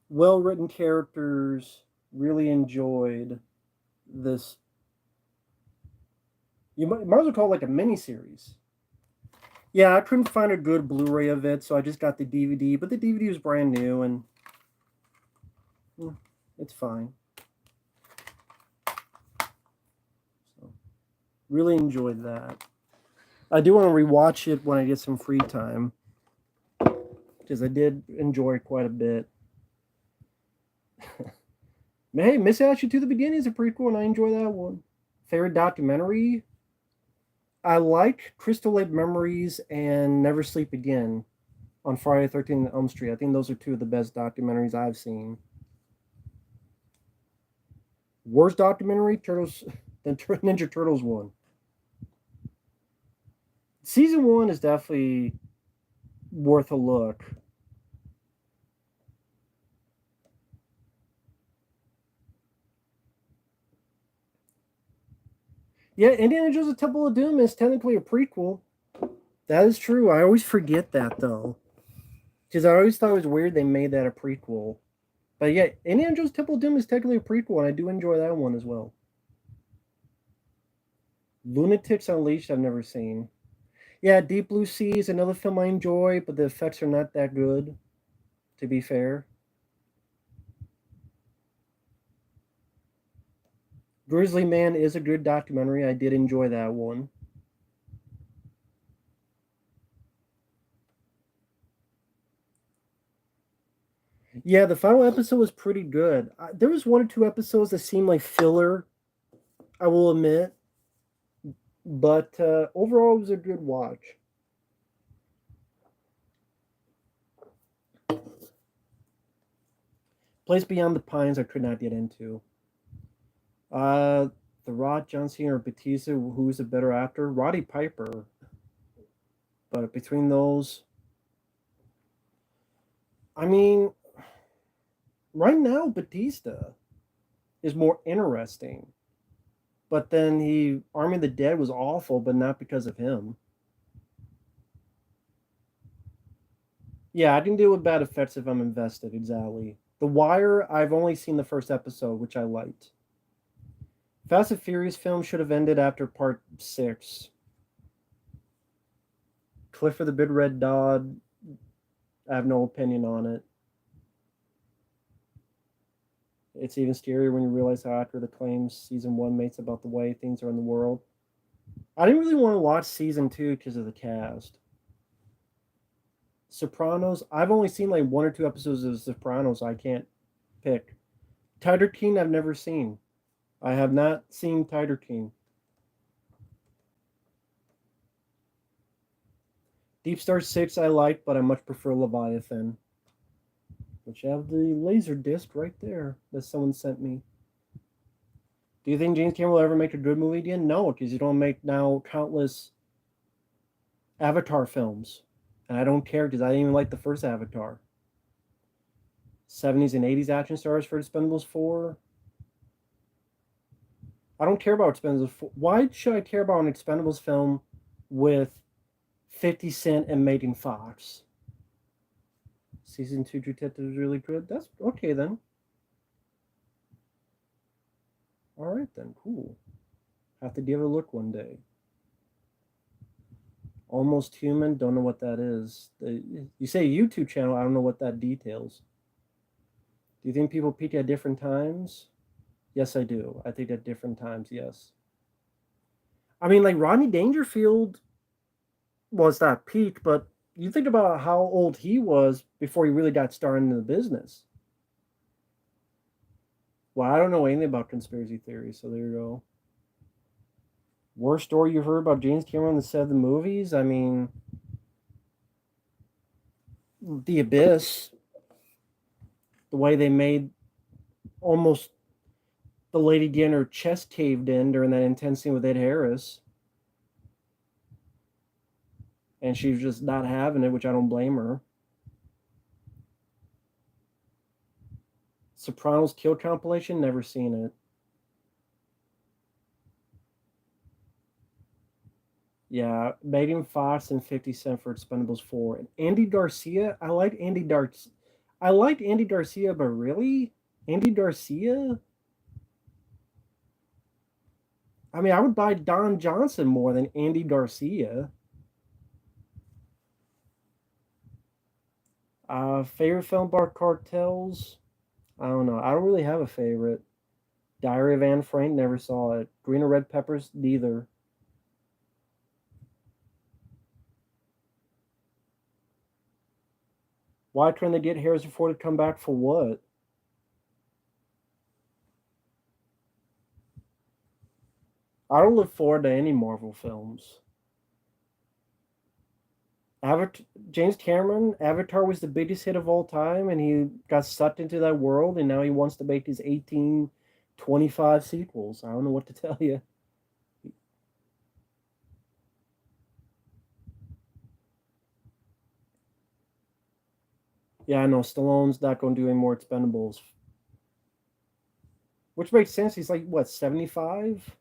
well written characters. Really enjoyed this. You might as well call it like a mini series. Yeah, I couldn't find a good Blu-ray of it, so I just got the DVD. But the DVD was brand new, and it's fine. So, really enjoyed that. I do want to rewatch it when I get some free time because I did enjoy it quite a bit. Hey, Miss Ashley to the Beginning is a prequel, and I enjoy that one. Favorite documentary? I like Crystal Lake Memories and Never Sleep Again on Friday 13th Elm Street. I think those are two of the best documentaries I've seen. Worst documentary? Turtles, the Ninja Turtles one. Season one is definitely worth a look. Yeah, Indiana Jones: The Temple of Doom is technically a prequel. That is true. I always forget that though, because I always thought it was weird they made that a prequel. But yeah, Indiana Jones: Temple of Doom is technically a prequel, and I do enjoy that one as well. Lunatics Unleashed, I've never seen. Yeah, Deep Blue Sea is another film I enjoy, but the effects are not that good, to be fair. Grizzly Man is a good documentary. I did enjoy that one. Yeah, the final episode was pretty good. There was one or two episodes that seemed like filler, I will admit, but overall it was a good watch. Place Beyond the Pines I could not get into. Uh, The Rock, John Cena, or Batista, who's a better actor? Roddy Piper. But between those, I mean, right now Batista is more interesting. But then Army of the Dead was awful, but not because of him. Yeah, I can deal with bad effects if I'm invested, exactly. The Wire, I've only seen the first episode, which I liked. Fast and Furious film should have ended after part 6. Clifford the Big Red Dog, I have no opinion on it. It's even scarier when you realize how accurate the claims season 1 makes about the way things are in the world. I didn't really want to watch season 2 because of the cast. Sopranos, I've only seen like 1 or 2 episodes of Sopranos. I can't pick. Tiger King, I've never seen. I have not seen Tiger King. Deep Star 6 I like, but I much prefer Leviathan. Which have the laser disc right there that someone sent me. Do you think James Cameron will ever make a good movie again? No, because you don't make now countless Avatar films. And I don't care because I didn't even like the first Avatar. 70s and 80s action stars for Expendables 4. I don't care about Expendables 4. Why should I care about an Expendables film with 50 Cent and Megan Fox? Season 2 Detective is really good. That's okay then. Alright then, cool. Have to give it a look one day. Almost Human, don't know what that is. You say YouTube channel, I don't know what that details. Do you think people peak at different times? Yes, I do. I think at different times, yes. I mean, like Rodney Dangerfield, well, it's not peak, but you think about how old he was before he really got started in the business. Well, I don't know anything about conspiracy theories, so there you go. Worst story you've heard about James Cameron on the set of the movies? I mean, The Abyss, the way they made almost the lady getting her chest caved in during that intense scene with Ed Harris. And she was just not having it, which I don't blame her. Sopranos Kill compilation, never seen it. Yeah, Megan Fox and 50 Cent for Expendables 4. And Andy Garcia, I liked Andy Garcia, but really? Andy Garcia? I mean, I would buy Don Johnson more than Andy Garcia. Favorite film bar cartels? I don't know. I don't really have a favorite. Diary of Anne Frank, never saw it. Green or Red Peppers, neither. Why couldn't they get Harrison Ford to come back for what? I don't look forward to any Marvel films. Avatar, James Cameron, Avatar was the biggest hit of all time, and he got sucked into that world, and now he wants to make his 18, 25 sequels. I don't know what to tell you. Yeah, I know Stallone's not going to do any more Expendables, which makes sense. He's like what 75.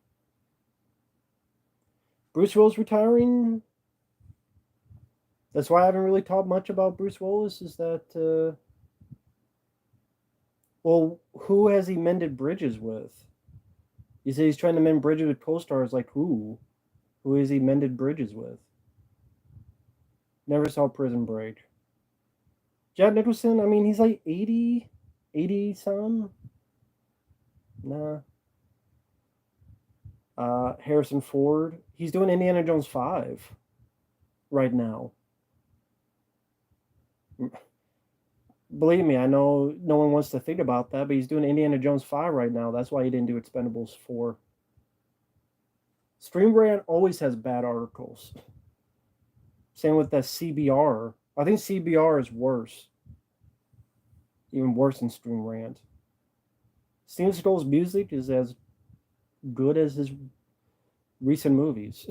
Bruce Willis retiring. That's why I haven't really talked much about Bruce Willis. Is that well, who has he mended bridges with? You say he's trying to mend bridges with co-stars. Like who? Who has he mended bridges with? Never saw Prison Break. Jack Nicholson. I mean, he's like 80, 80 some. Nah. Harrison Ford. He's doing Indiana Jones 5 right now. Believe me, I know no one wants to think about that, but he's doing Indiana Jones 5 right now. That's why he didn't do Expendables 4. Stream Rant always has bad articles. Same with that CBR. I think CBR is worse. Even worse than Stream Rant. Steven Skull's music is as good as his recent movies.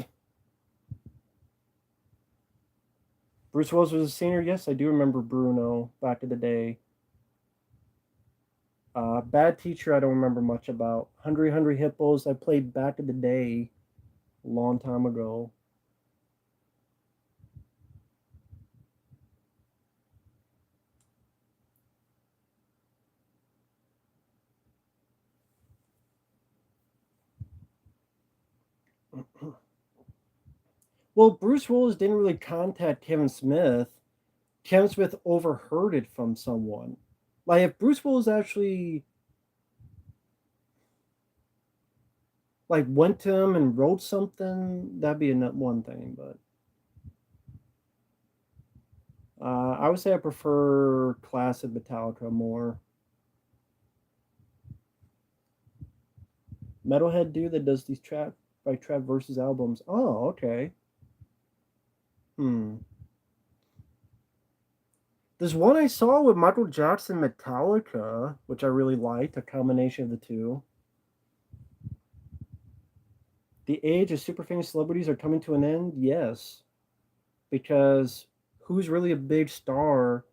Bruce Willis was a senior. Yes, I do remember Bruno back in the day. Bad Teacher, I don't remember much about. Hungry Hungry Hippos, I played back in the day, a long time ago. Well, Bruce Willis didn't really contact Kevin Smith. Kevin Smith overheard it from someone. Like, if Bruce Willis actually like went to him and wrote something, that'd be one thing. But I would say I prefer classic Metallica more. Metalhead dude that does these trap by trap versus albums. Oh, okay. Hmm. There's one I saw with Michael Jackson Metallica, which I really liked, a combination of the two. The age of super famous celebrities are coming to an end? Yes. Because who's really a big star?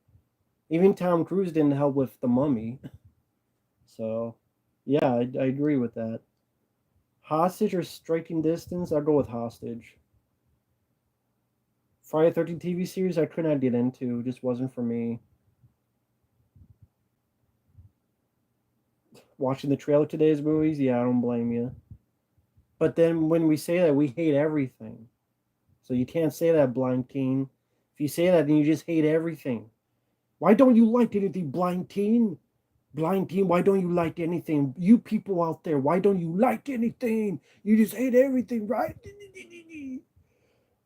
Even Tom Cruise didn't help with The Mummy. So, yeah, I agree with that. Hostage or striking distance? I'll go with hostage. Friday 13 TV series I could not get into, just wasn't for me. Watching the trailer to today's movies, yeah, I don't blame you. But then when we say that, we hate everything. So you can't say that, blind teen. If you say that, then you just hate everything. Why don't you like anything, blind teen? Blind teen, why don't you like anything? You people out there, why don't you like anything? You just hate everything, right?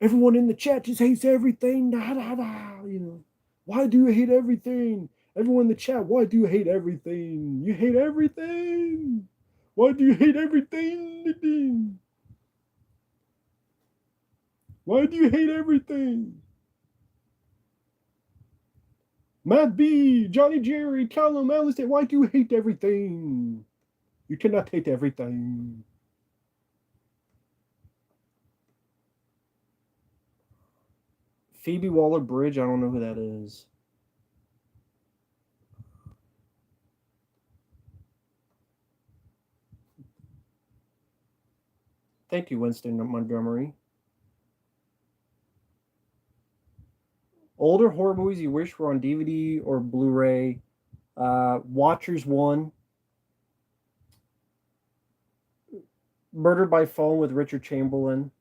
Everyone in the chat just hates everything. Nah, nah, nah, you know. Why do you hate everything? Everyone in the chat, why do you hate everything? You hate everything. Why do you hate everything? Why do you hate everything? Matt B, Johnny Jerry, Callum, Alistair, why do you hate everything? You cannot hate everything. Phoebe Waller Bridge, I don't know who that is. Thank you, Winston Montgomery. Older horror movies you wish were on DVD or Blu-ray. Watchers 1. Murder by Phone with Richard Chamberlain.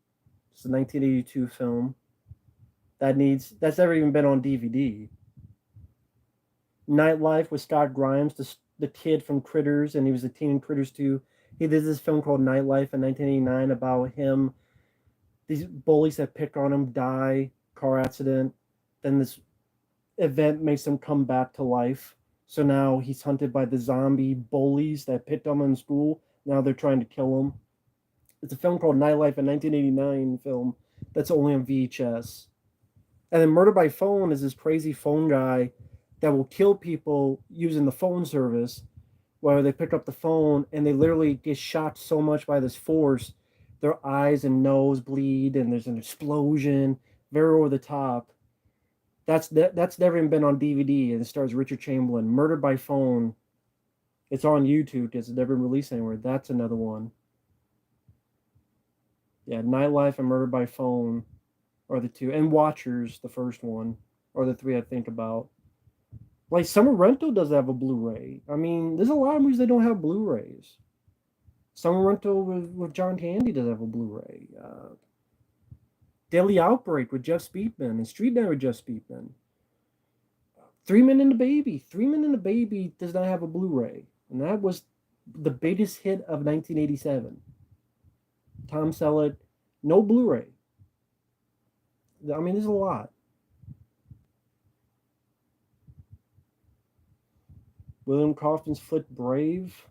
It's a 1982 film. That's never even been on DVD. Nightlife with Scott Grimes, the kid from Critters, and he was a teen in Critters 2. He did this film called Nightlife in 1989 about him. These bullies that pick on him die, car accident. Then this event makes him come back to life. So now he's hunted by the zombie bullies that picked on him in school. Now they're trying to kill him. It's a film called Nightlife, a 1989 film that's only on VHS. And then Murder by Phone is this crazy phone guy that will kill people using the phone service, where they pick up the phone and they literally get shocked so much by this force, their eyes and nose bleed, and there's an explosion, very over the top. That's never even been on DVD, and it stars Richard Chamberlain. Murder by Phone. It's on YouTube because it's never been released anywhere. That's another one. Yeah, Nightlife and Murder by Phone are the two, and Watchers, the first one, are the three I think about. Like Summer Rental does have a Blu-ray. I mean, there's a lot of movies that don't have Blu-rays. Summer Rental with John Candy does have a Blu-ray. Deadly Outbreak with Jeff Speakman and Street Night with Jeff Speakman. 3 Men and a Baby. 3 Men and a Baby does not have a Blu-ray. And that was the biggest hit of 1987. Tom Selleck, no Blu-ray. I mean, there's a lot. William Kaufman's flick Brave.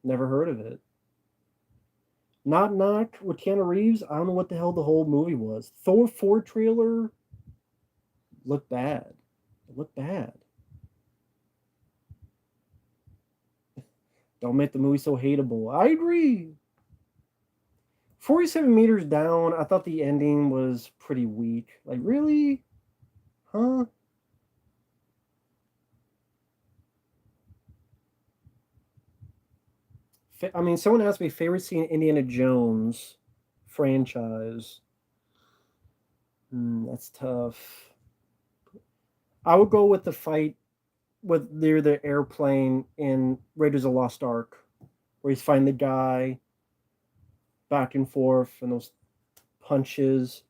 Never heard of it. Knock Knock with Keanu Reeves. I don't know what the hell the whole movie was. Thor 4 trailer looked bad. It looked bad. Don't make the movie so hateable. I agree. 47 meters down, I thought the ending was pretty weak. Like, really? Huh? I mean, someone asked me favorite scene in Indiana Jones franchise. That's tough. I would go with the fight with near the airplane in Raiders of the Lost Ark, where he's fighting the guy back and forth and those punches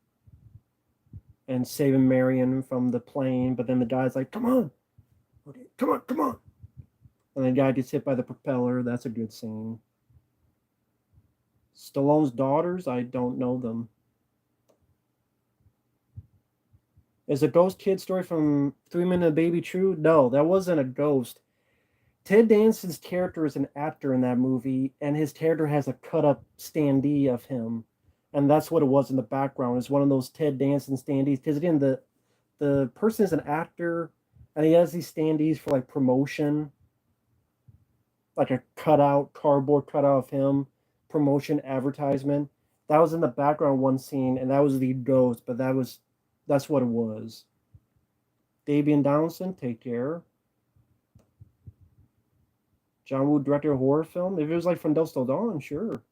and saving Marion from the plane. But then the guy's like, come on. And the guy gets hit by the propeller. That's a good scene. Stallone's daughters, I don't know them. Is a ghost kid story from 3 Men and a Baby true? No, that wasn't a ghost. Ted Danson's character is an actor in that movie, and his character has a cut up standee of him. And that's what it was in the background. It's one of those Ted Danson standees. Because again, the person is an actor and he has these standees for like promotion, like a cutout, cardboard cutout of him, promotion advertisement. That was in the background one scene, and that was the ghost, but that's what it was. Davian Downson, take care. John Woo directed a horror film. If it was like From Dusk Till Dawn, sure.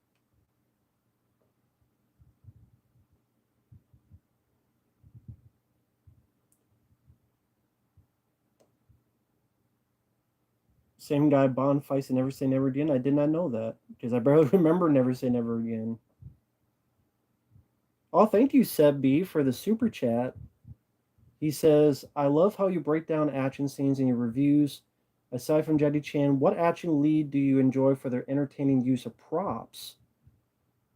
Same guy Bond fights in Never Say Never Again. I did not know that because I barely remember Never Say Never Again. Oh, thank you, Seb B, for the super chat. He says, I love how you break down action scenes in your reviews. Aside from Jackie Chan, what action lead do you enjoy for their entertaining use of props?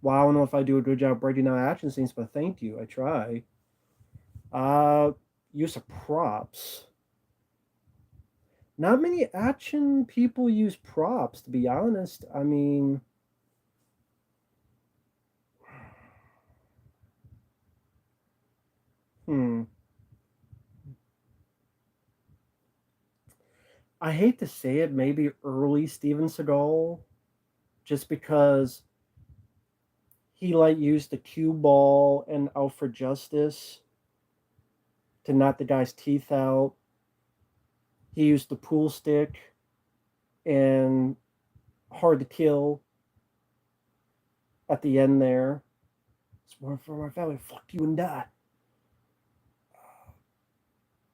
Well, I don't know if I do a good job breaking down action scenes, but thank you. I try. Use of props. Not many action people use props, to be honest. I mean, I hate to say it, maybe early Steven Seagal, just because he like used the cue ball and Out for Justice to knock the guy's teeth out. He used the pool stick and Hard to Kill at the end there. It's more for my family. Fuck you and die.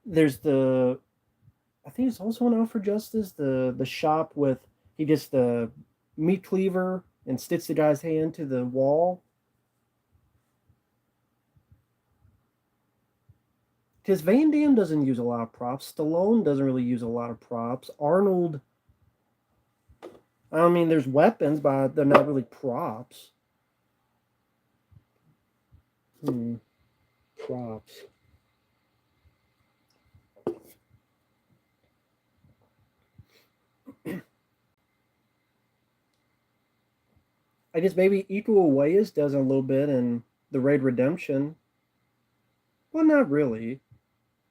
There's the, I think it's also an Out for Justice. The shop with he gets the meat cleaver and sticks the guy's hand to the wall. Because Van Damme doesn't use a lot of props. Stallone doesn't really use a lot of props. Arnold, I mean, there's weapons, but they're not really props. Props. I guess maybe Iko Uwais does a little bit in the Raid Redemption. Well, not really.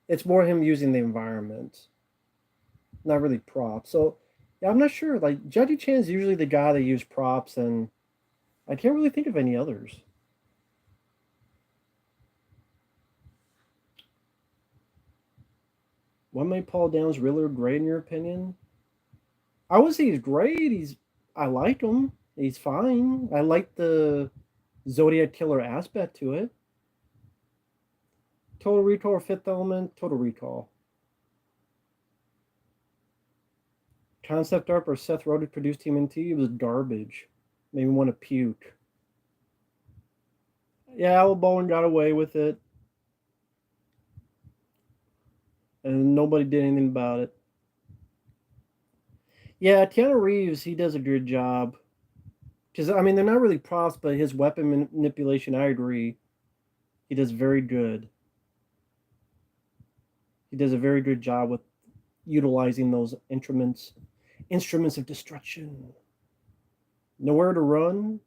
It's more him using the environment, not really props. So, yeah, I'm not sure. Like Jackie Chan is usually the guy that uses props, and I can't really think of any others. What made Paul Downs Riddler great in your opinion? I would say he's great. I like him. He's fine. I like the Zodiac Killer aspect to it. Total Recall, Fifth Element, Total Recall. Concept art or Seth Rogen produced TMNT. It was garbage. Made me want to puke. Yeah, Al Bowen got away with it. And nobody did anything about it. Yeah, Keanu Reeves, he does a good job. Because, I mean, they're not really props, but his weapon manipulation, I agree. He does very good. He does a very good job with utilizing those instruments of destruction. Nowhere to Run,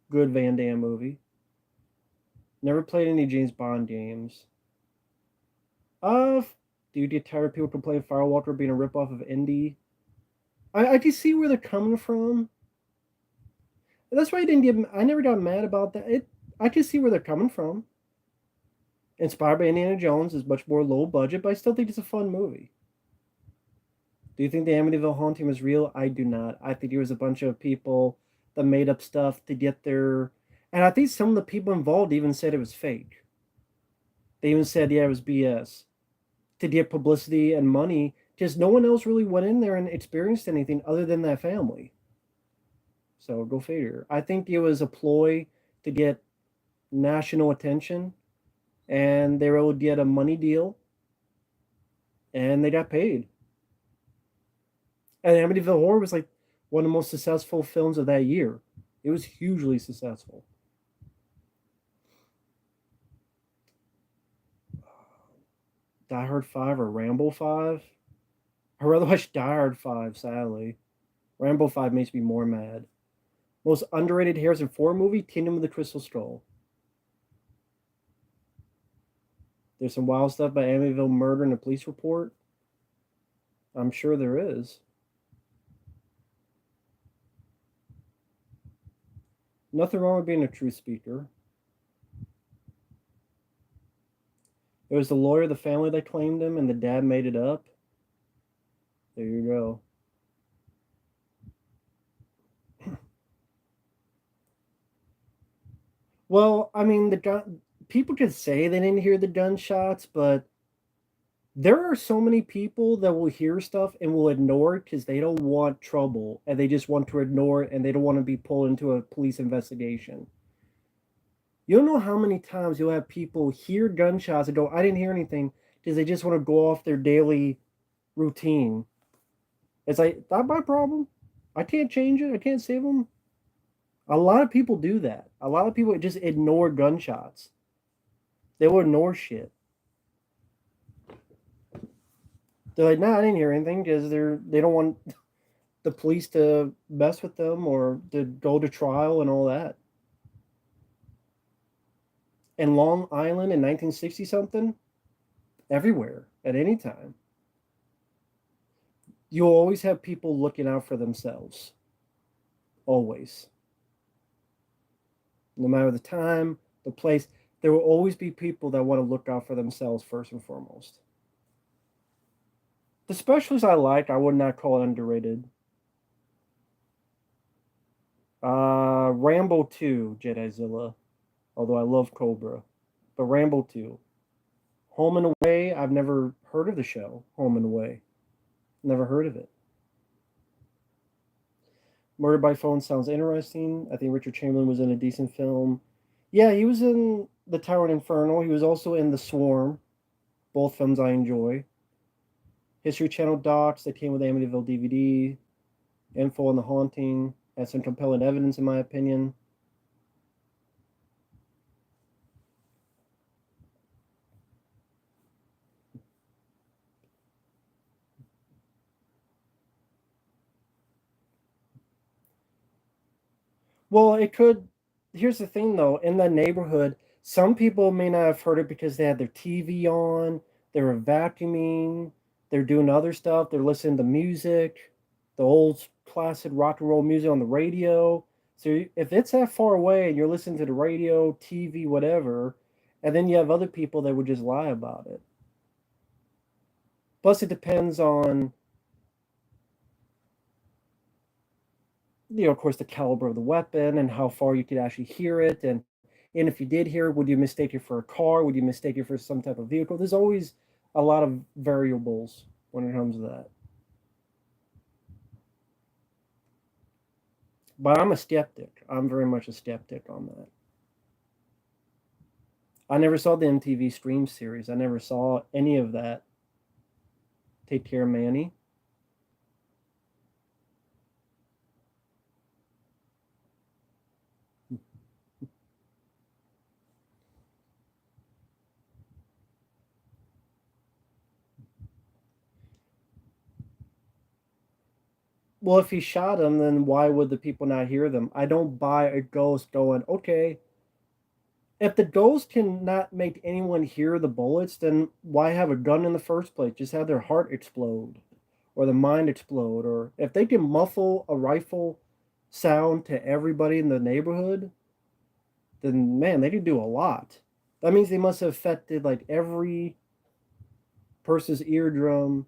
good Van Damme movie. Never played any James Bond games. Do you get tired of people complaining Firewalker being a ripoff of Indy? I can see where they're coming from. That's why I never got mad about that. I can see where they're coming from. Inspired by Indiana Jones is much more low budget, but I still think it's a fun movie. Do you think the Amityville haunting was real? I do not. I think it was a bunch of people that made up stuff to get their. And I think some of the people involved even said it was fake. They even said, yeah, it was BS to get publicity and money because no one else really went in there and experienced anything other than that family. So go figure. I think it was a ploy to get national attention and they were able to get a money deal and they got paid. And Amityville Horror was like one of the most successful films of that year. It was hugely successful. Die Hard 5 or Rambo 5? I'd rather watch Die Hard 5, sadly. Rambo 5 makes me more mad. Most underrated Harrison Ford movie, Kingdom of the Crystal Skull. There's some wild stuff by Amityville Murder and the Police Report. I'm sure there is. Nothing wrong with being a truth speaker. It was the lawyer of the family that claimed him, and the dad made it up. There you go. Well, I mean, people could say they didn't hear the gunshots, but there are so many people that will hear stuff and will ignore it because they don't want trouble and they just want to ignore it and they don't want to be pulled into a police investigation. You don't know how many times you'll have people hear gunshots and go, I didn't hear anything because they just want to go off their daily routine. It's like, not my problem. I can't change it. I can't save them. A lot of people do that. A lot of people just ignore gunshots. They will ignore shit. They're like, nah, I didn't hear anything because they don't want the police to mess with them or to go to trial and all that. In Long Island in 1960 something, everywhere at any time, you'll always have people looking out for themselves. Always. No matter the time, the place, there will always be people that want to look out for themselves first and foremost. The specialists I like, I would not call it underrated. Rambo 2, Jedi-Zilla. Although I love Cobra. But Rambo 2. Home and Away, I've never heard of the show, Home and Away. Never heard of it. Murder by Phone sounds interesting. I think Richard Chamberlain was in a decent film. Yeah, he was in The Tower and Inferno. He was also in The Swarm. Both films I enjoy. History Channel docs that came with Amityville DVD. Info on the Haunting. Has some compelling evidence, in my opinion. Well, it could. Here's the thing, though. In the neighborhood, some people may not have heard it because they had their TV on, they were vacuuming, they're doing other stuff, they're listening to music, the old classic rock and roll music on the radio. So if it's that far away and you're listening to the radio, TV, whatever, and then you have other people that would just lie about it. Plus, it depends on, of course, the caliber of the weapon and how far you could actually hear it. And if you did hear it, would you mistake it for a car? Would you mistake it for some type of vehicle? There's always a lot of variables when it comes to that. But I'm a skeptic. I'm very much a skeptic on that. I never saw the MTV Stream series. I never saw any of that. Take Care, Manny. Well, if he shot him, then why would the people not hear them? I don't buy a ghost going, okay, if the ghost cannot make anyone hear the bullets, then why have a gun in the first place? Just have their heart explode or the mind explode. Or if they can muffle a rifle sound to everybody in the neighborhood, then man, they can do a lot. That means they must have affected like every person's eardrum,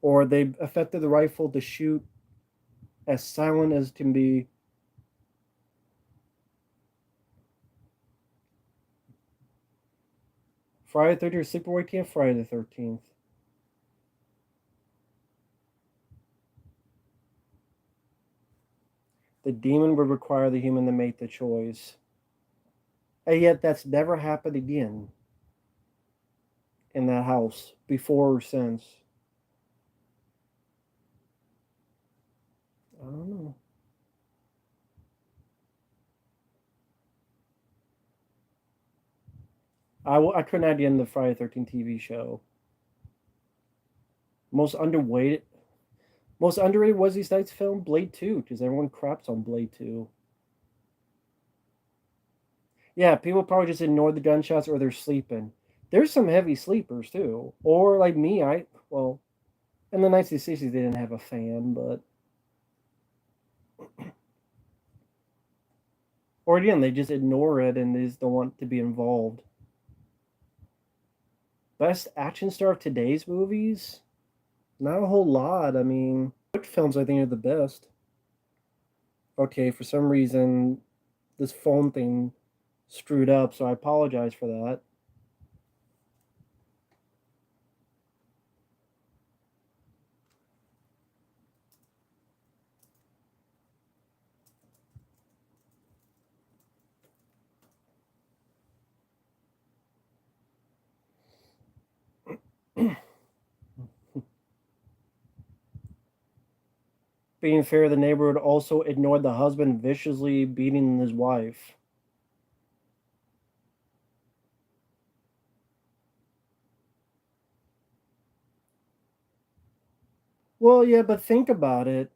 or they affected the rifle to shoot as silent as can be. Friday the 13th, Sleepaway Camp, Friday the 13th. The demon would require the human to make the choice. And yet that's never happened again in that house before or since. I don't know. I couldn't add the end of the Friday 13 TV show. Most underrated, most underrated Wesley Snipes film, Blade 2, because everyone craps on Blade 2. Yeah, people probably just ignore the gunshots or they're sleeping. There's some heavy sleepers too, or like me. Well, in the 1960s they didn't have a fan, but or again they just ignore it and they just don't want to be involved. Best action star of today's movies? Not a whole lot. I mean, which films I think are the best? Okay, for some reason this phone thing screwed up, so I apologize for that. Being fair, the neighborhood also ignored the husband viciously beating his wife. Well, yeah, but think about it.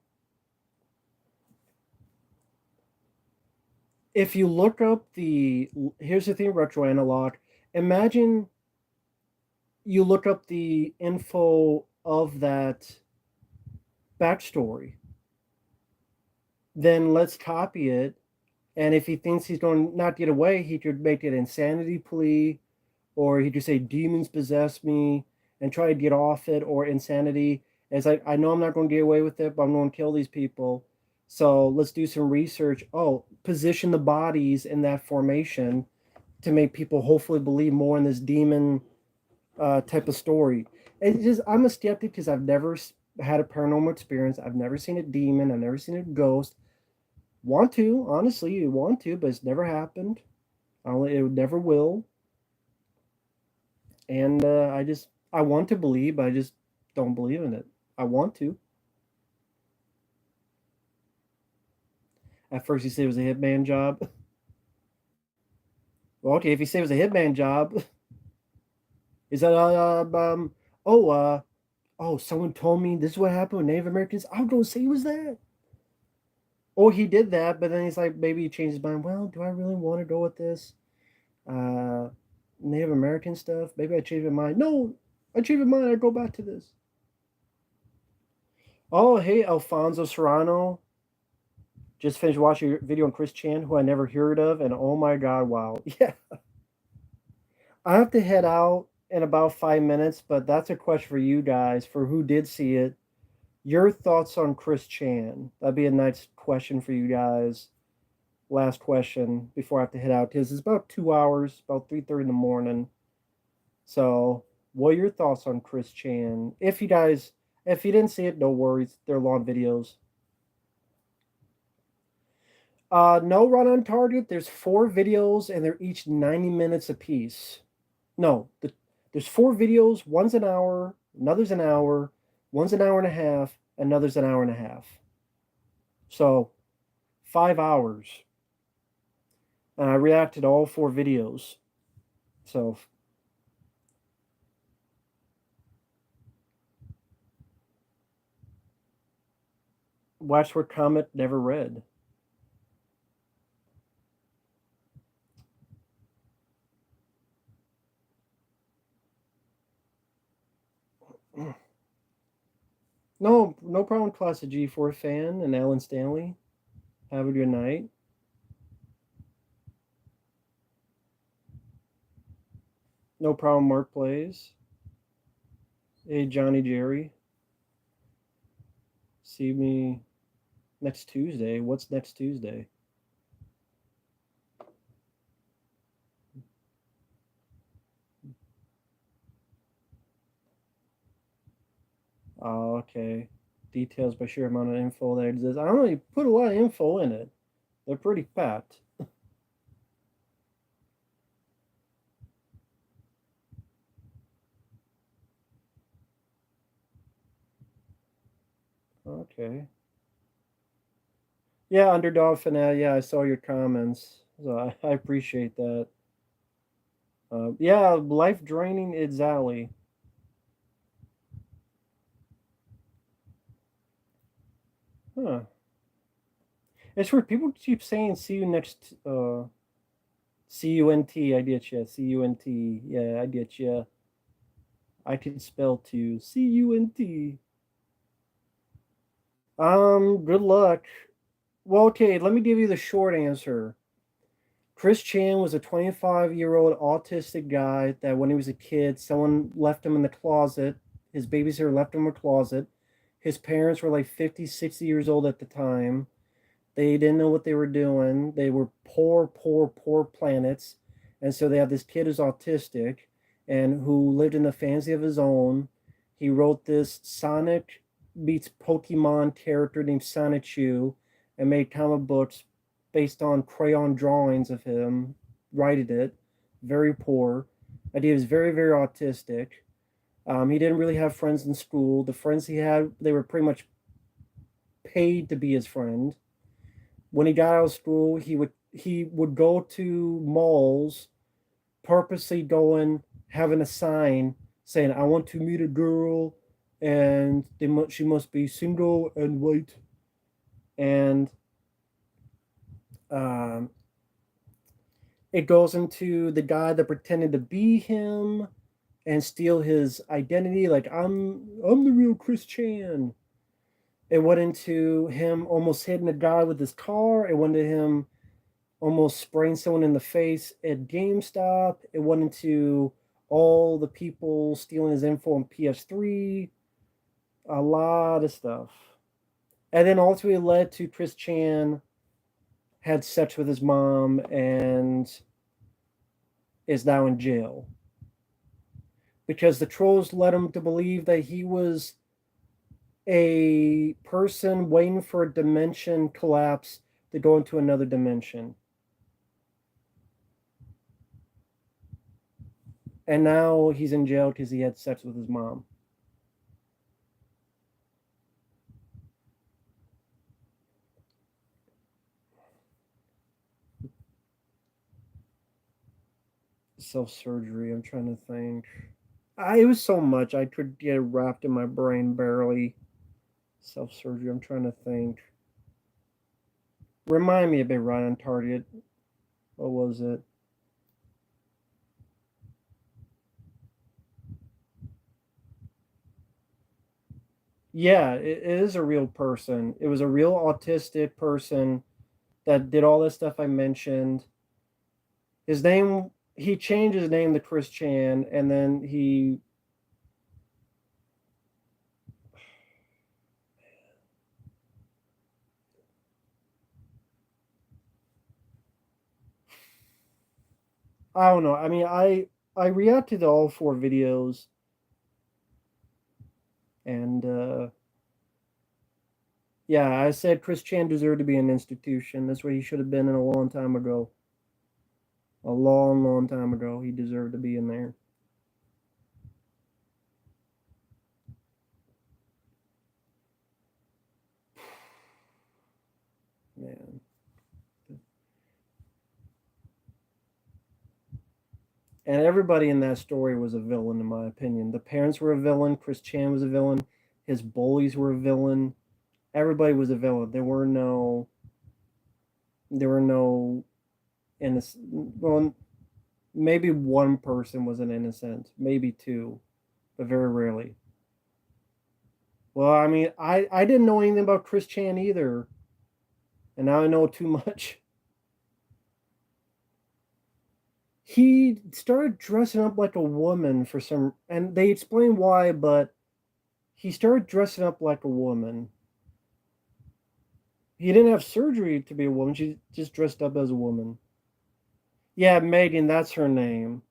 If you look up the here's the thing, retro analog. Imagine you look up the info of that backstory. Then let's copy it. And if he thinks he's going to not get away, he could make it insanity plea, or he could say demons possess me and try to get off it, or insanity. It's like I know I'm not going to get away with it, but I'm going to kill these people. So let's do some research. Oh, position the bodies in that formation to make people hopefully believe more in this demon type of story. It's just I'm a skeptic because I've never had a paranormal experience. I've never seen a demon. I've never seen a ghost. Want to honestly, you want to, but it's never happened. It never will. And I want to believe, but I just don't believe in it. I want to. At first, you said it was a hitman job. Well, okay, if you say it was a hitman job, is that oh oh someone told me this is what happened with Native Americans. I'm gonna say it was that. Or he did that, but then he's like maybe he changed his mind. Well, do I really want to go with this uh Native American stuff? Maybe I changed my mind. No, I changed my mind. I go back to this. Oh, hey, Alfonso Serrano. Just finished watching your video on Chris Chan, who I never heard of, and oh my god, wow. Yeah. I have to head out in about 5 minutes, but that's a question for you guys, for who did see it. Your thoughts on Chris Chan. That'd be a nice question for you guys. Last question before I have to head out, because it's about 2 hours, about 3:30 in the morning. So, what are your thoughts on Chris Chan? If you didn't see it, no worries. They're long videos. No run on target. There's 4 videos and they're each 90 minutes apiece. No, there's 4 videos. One's an hour, another's an hour, one's an hour and a half, another's an hour and a half. So 5 hours. And I reacted to all 4 videos. So Waxwork Comet never read. No problem, Class of G4 fan and Alan Stanley. Have a good night. No problem, Mark Plays. Hey, Johnny Jerry. See me next Tuesday. What's next Tuesday? Oh, okay. Details by sheer amount of info that exists. I don't really put a lot of info in it. They're pretty packed. Okay. Yeah, Underdog Finale. Yeah, I saw your comments. So I appreciate that. Yeah, life draining exactly. Huh. It's weird. People keep saying "see you next." CUNT. I get you. CUNT. Yeah, I get you. I can spell too. CUNT. Good luck. Well, okay. Let me give you the short answer. Chris Chan was a 25-year-old autistic guy that when he was a kid, someone left him in the closet. His babysitter left him in a closet. His parents were like 50, 60 years old at the time. They didn't know what they were doing. They were poor, poor, poor planets. And so they have this kid who's autistic and who lived in a fantasy of his own. He wrote this Sonic meets Pokemon character named Sonichu and made comic books based on crayon drawings of him, writing it. Very poor. And he was very, very autistic. He didn't really have friends in school. The friends he had, they were pretty much paid to be his friend. When he got out of school, he would go to malls, purposely going having a sign saying, "I want to meet a girl, and she must be single and white." And um, it goes into the guy that pretended to be him and steal his identity, like I'm the real Chris Chan. It went into him almost hitting a guy with his car. It went into him almost spraying someone in the face at GameStop. It went into all the people stealing his info on PS3, a lot of stuff. And then ultimately led to Chris Chan had sex with his mom and is now in jail. Because the trolls led him to believe that he was a person waiting for a dimension collapse to go into another dimension. And now he's in jail because he had sex with his mom. Self surgery. I'm trying to think. It was so much I could get wrapped in my brain barely. Self surgery. I'm trying to think. Remind me a bit, right on target. What was it? Yeah, it is a real person. It was a real autistic person that did all this stuff I mentioned. His name, he changed his name to Chris Chan, and then I don't know. I mean, I reacted to all four videos, and yeah, I said Chris Chan deserved to be an institution. That's where he should have been in a long time ago. A long, long time ago, he deserved to be in there. Man. And everybody in that story was a villain, in my opinion. The parents were a villain. Chris Chan was a villain. His bullies were a villain. Everybody was a villain. There were no innocent. Well, maybe one person was an innocent, maybe two, but very rarely. Well, I mean, I didn't know anything about Chris Chan either, and now I know too much. He started dressing up like a woman for some, and they explained why, but he started dressing up like a woman. He didn't have surgery to be a woman. She just dressed up as a woman. Yeah, Megan, that's her name.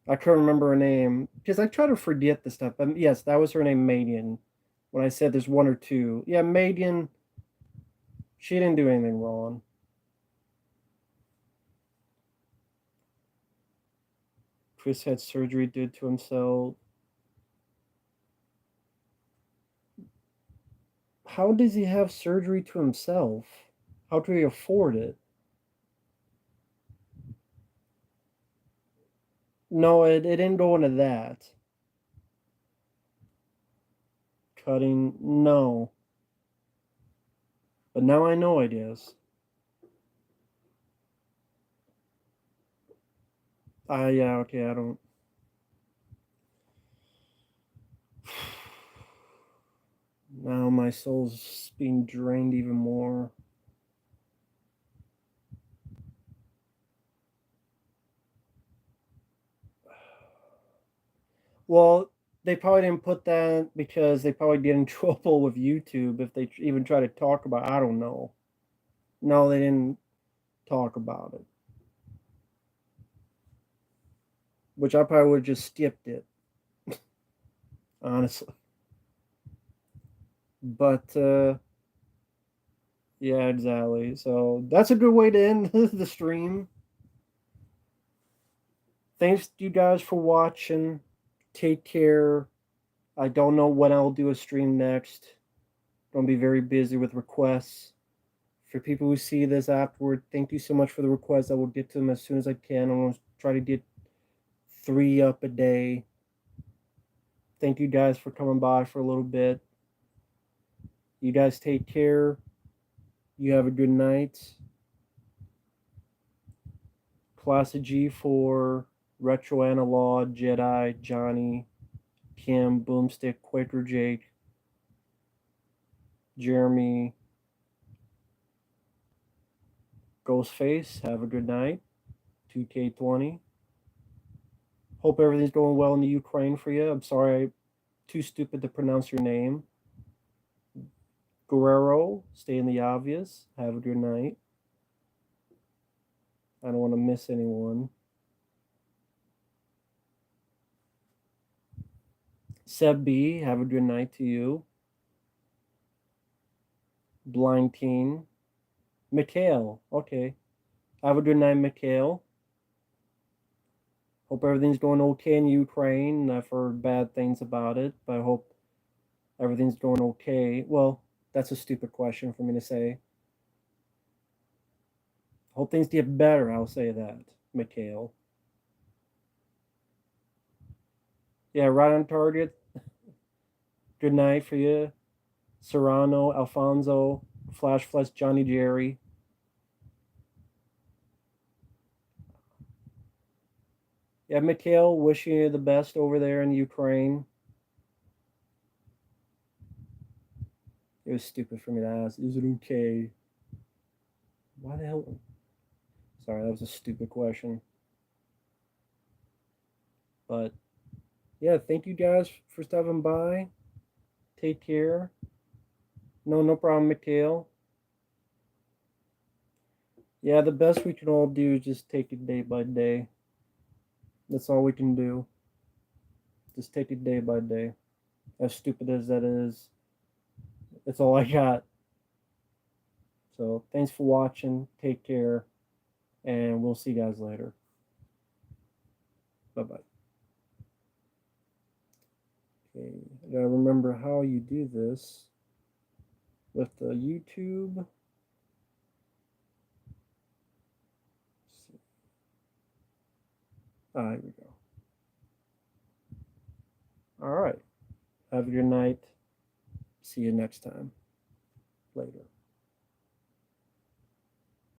I couldn't remember her name because I try to forget the stuff. But yes, that was her name, Megan. When I said there's one or two, yeah, Megan. She didn't do anything wrong. Chris had surgery did to himself. How does he have surgery to himself? How do he afford it? No, it didn't go into that. Cutting, no. But now I know it is. Yeah, okay, I don't. Now my soul's being drained even more. Well, they probably didn't put that because they probably get in trouble with YouTube if they even try to talk about. I don't know. No, they didn't talk about it, which I probably would have just skipped it, honestly. But yeah, exactly. So that's a good way to end the stream. Thanks you guys for watching. Take care. I don't know when I'll do a stream next. Gonna be very busy with requests. For people who see this afterward, thank you so much for the requests. I will get to them as soon as I can. I'm gonna try to get 3 up a day. Thank you guys for coming by for a little bit. You guys take care. You have a good night. Classic G for Retro Analog, Jedi, Johnny, Kim, Boomstick, Quaker Jake, Jeremy, Ghostface. Have a good night. 2K20. Hope everything's going well in the Ukraine for you. I'm sorry, I'm too stupid to pronounce your name. Guerrero, stay in the obvious. Have a good night. I don't want to miss anyone. Seb B, have a good night to you. Blind Teen. Mikhail, okay. Have a good night, Mikhail. Hope everything's going okay in Ukraine. I've heard bad things about it, but I hope everything's going okay. Well, that's a stupid question for me to say. Hope things get better, I'll say that, Mikhail. Yeah, right on target. Good night for you. Serrano, Alfonso, Flash Flesh, Johnny Jerry. Yeah, Mikhail, wishing you the best over there in Ukraine. It was stupid for me to ask, is it okay? Why the hell? Sorry, that was a stupid question. But yeah, thank you guys for stopping by. Take care. No problem, Mikhail. Yeah, the best we can all do is just take it day by day. That's all we can do. Just take it day by day. As stupid as that is, that's all I got. So thanks for watching. Take care. And we'll see you guys later. Bye bye. Okay, I gotta remember how you do this with the YouTube. Here we go. All right. Have a good night. See you next time. Later.